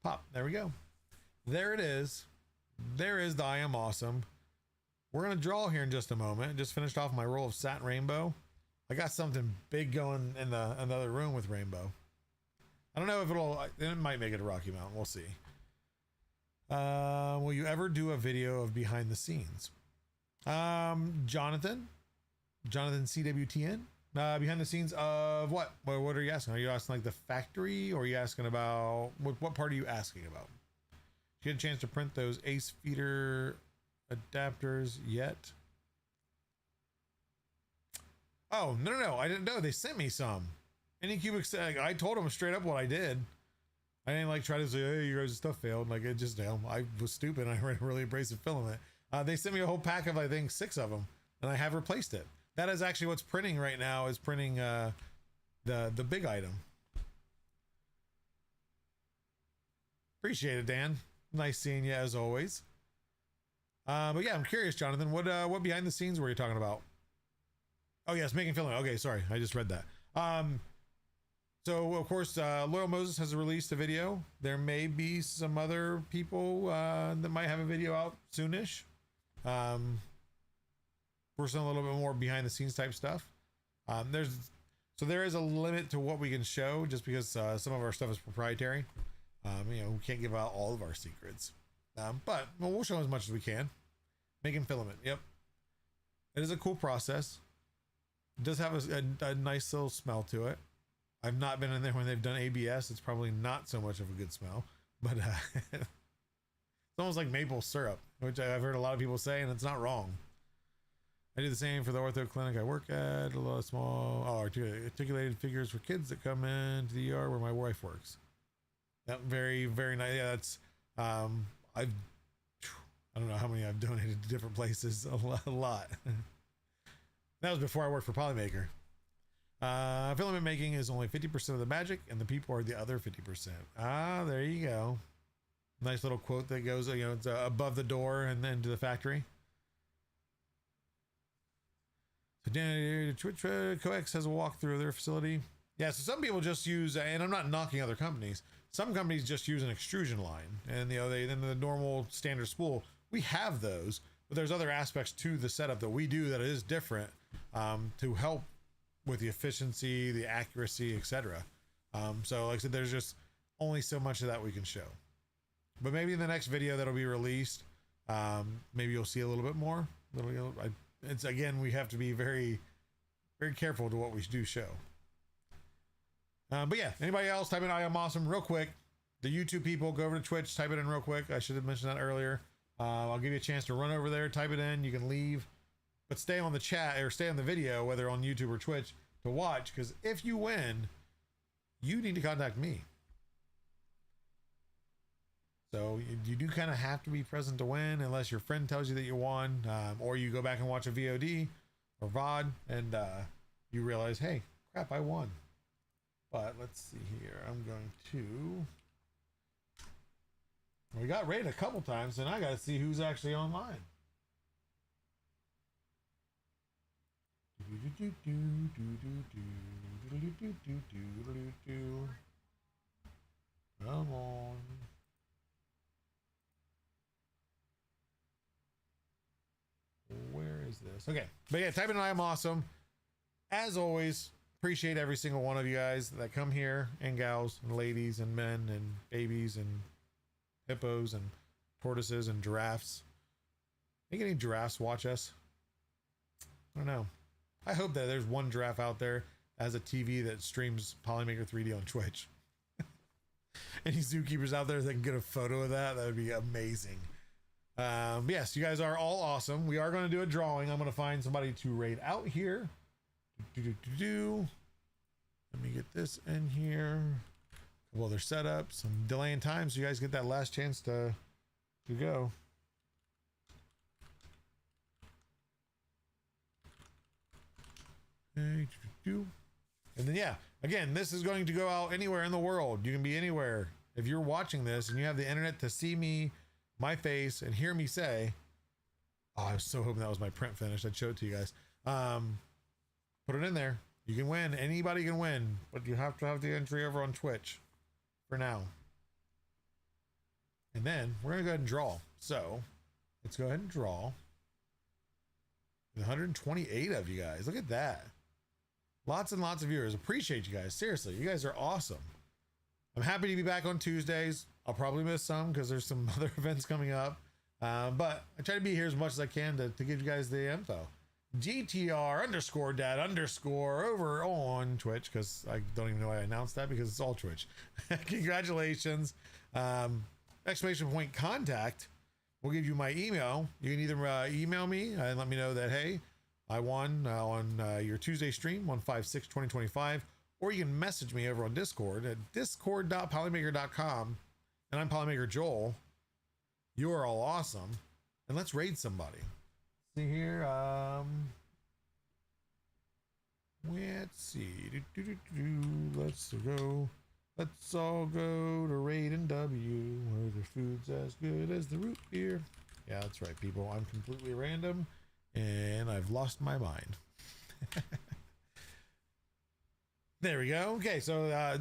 Pop. There we go. There it is. There is the I Am Awesome. We're going to draw here in just a moment. Just finished off my roll of Satin Rainbow. I got something big going in another room with Rainbow. I don't know if it might make it a Rocky Mountain. We'll see. Will you ever do a video of behind the scenes? Jonathan CWTN, behind the scenes of what? What are you asking? Are you asking like the factory, or are you asking about what part are you asking about? Did you get a chance to print those Ace feeder adapters yet? Oh, no. I didn't know. They sent me some. Anycubic, I told them straight up what I did. I didn't like try to say, hey, your guys' stuff failed. Like, it just, I was stupid. I ran a really abrasive filament. They sent me a whole pack of, I think, 6 of them, and I have replaced it. That is actually what's printing right now, is printing the big item. Appreciate it, Dan. Nice seeing you as always. But yeah, I'm curious, Jonathan, what behind the scenes were you talking about? Oh yes, making filament. Okay, sorry, I just read that. So of course, Loyal Moses has released a video. There may be some other people that might have a video out soonish. For some a little bit more behind the scenes type stuff. There is a limit to what we can show, just because some of our stuff is proprietary. We can't give out all of our secrets. But we'll show as much as we can. Making filament. Yep. It is a cool process. It does have a nice little smell to it. I've not been in there when they've done ABS. It's probably not so much of a good smell, but it's almost like maple syrup, which I've heard a lot of people say, and it's not wrong. I do the same for the ortho clinic I work at. A lot of small, articulated figures for kids that come into the ER where my wife works. That very, very nice. Yeah, that's I don't know how many I've donated to different places. A lot. That was before I worked for Polymaker. Filament making is only 50% of the magic, and the people are the other 50%. Ah, there you go. Nice little quote that goes, it's above the door and then to the factory. So Twitch Coex has a walkthrough of their facility. Yeah, so some people just use, and I'm not knocking other companies. Some companies just use an extrusion line, and then the normal standard spool. We have those, but there's other aspects to the setup that we do that is different to help with the efficiency, the accuracy, etc. So like I said, there's just only so much of that we can show. But maybe in the next video that'll be released, maybe you'll see a little bit more. It's again, we have to be very, very careful to what we do show. But yeah, anybody else type in I am awesome real quick. The YouTube people, go over to Twitch, type it in real quick. I should have mentioned that earlier. I'll give you a chance to run over there, type it in. You can leave, but stay on the chat or stay on the video, whether on YouTube or Twitch, to watch. Because if you win, you need to contact me. So you do kind of have to be present to win, unless your friend tells you that you won, or you go back and watch a VOD or VOD and you realize, hey, crap, I won. But let's see here. I'm going to. We got raided a couple times, and I got to see who's actually online. Come on. Where is this? Okay, but yeah, type in I am awesome. As always, appreciate every single one of you guys that come here, and gals and ladies and men and babies and hippos and tortoises and giraffes. Think any giraffes watch us? I don't know. I hope that there's one giraffe out there that has a TV that streams Polymaker 3D on Twitch. Any zookeepers out there that can get a photo of that, that would be amazing. Yes, you guys are all awesome. We are going to do a drawing. I'm going to find somebody to raid out here. Let me get this in here. Well, they're set up. Some delay in time, so you guys get that last chance to go. And then yeah, again, this is going to go out anywhere in the world. You can be anywhere. If you're watching this and you have the internet to see me, my face, and hear me say, oh, I was so hoping that was my print finish. I'd show it to you guys. Put it in there. You can win. Anybody can win, but you have to have the entry over on Twitch for now. And then we're going to go ahead and draw. So let's go ahead and draw. 128 of you guys. Look at that. Lots and lots of viewers. Appreciate you guys. Seriously, you guys are awesome. I'm happy to be back on Tuesdays. I'll probably miss some because there's some other events coming up. But I try to be here as much as I can to give you guys the info. GTR_dad_ over on Twitch, because I don't even know why I announced that, because it's all Twitch. Congratulations. Exclamation point contact. We'll give you my email. You can either email me and let me know that, hey, I won on your Tuesday stream, 1/5/6/2025, or you can message me over on Discord at discord.polymaker.com, and I'm Polymaker Joel. You are all awesome, and let's raid somebody. See here, let's see. Let's go. Let's all go to Raiden W, where the food's as good as the root beer. Yeah, that's right, people. I'm completely random, and I've lost my mind. There we go. Okay, so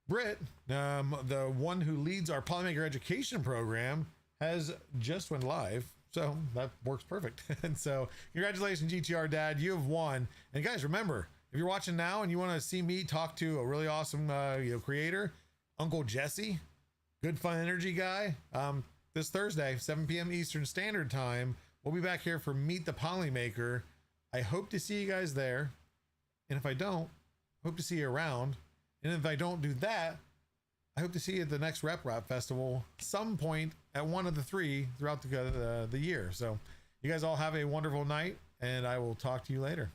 Britt, the one who leads our Polymaker education program, has just went live. So that works perfect. And so congratulations, GTR Dad, you have won. And guys, remember, if you're watching now and you want to see me talk to a really awesome creator, Uncle Jesse, good fun energy guy, this Thursday, 7 p.m. Eastern Standard Time, we'll be back here for Meet the Polymaker. I hope to see you guys there. And if I don't, hope to see you around. And if I don't do that, I hope to see you at the next Rep Rap Festival some point at one of the 3 throughout the year. So you guys all have a wonderful night, and I will talk to you later.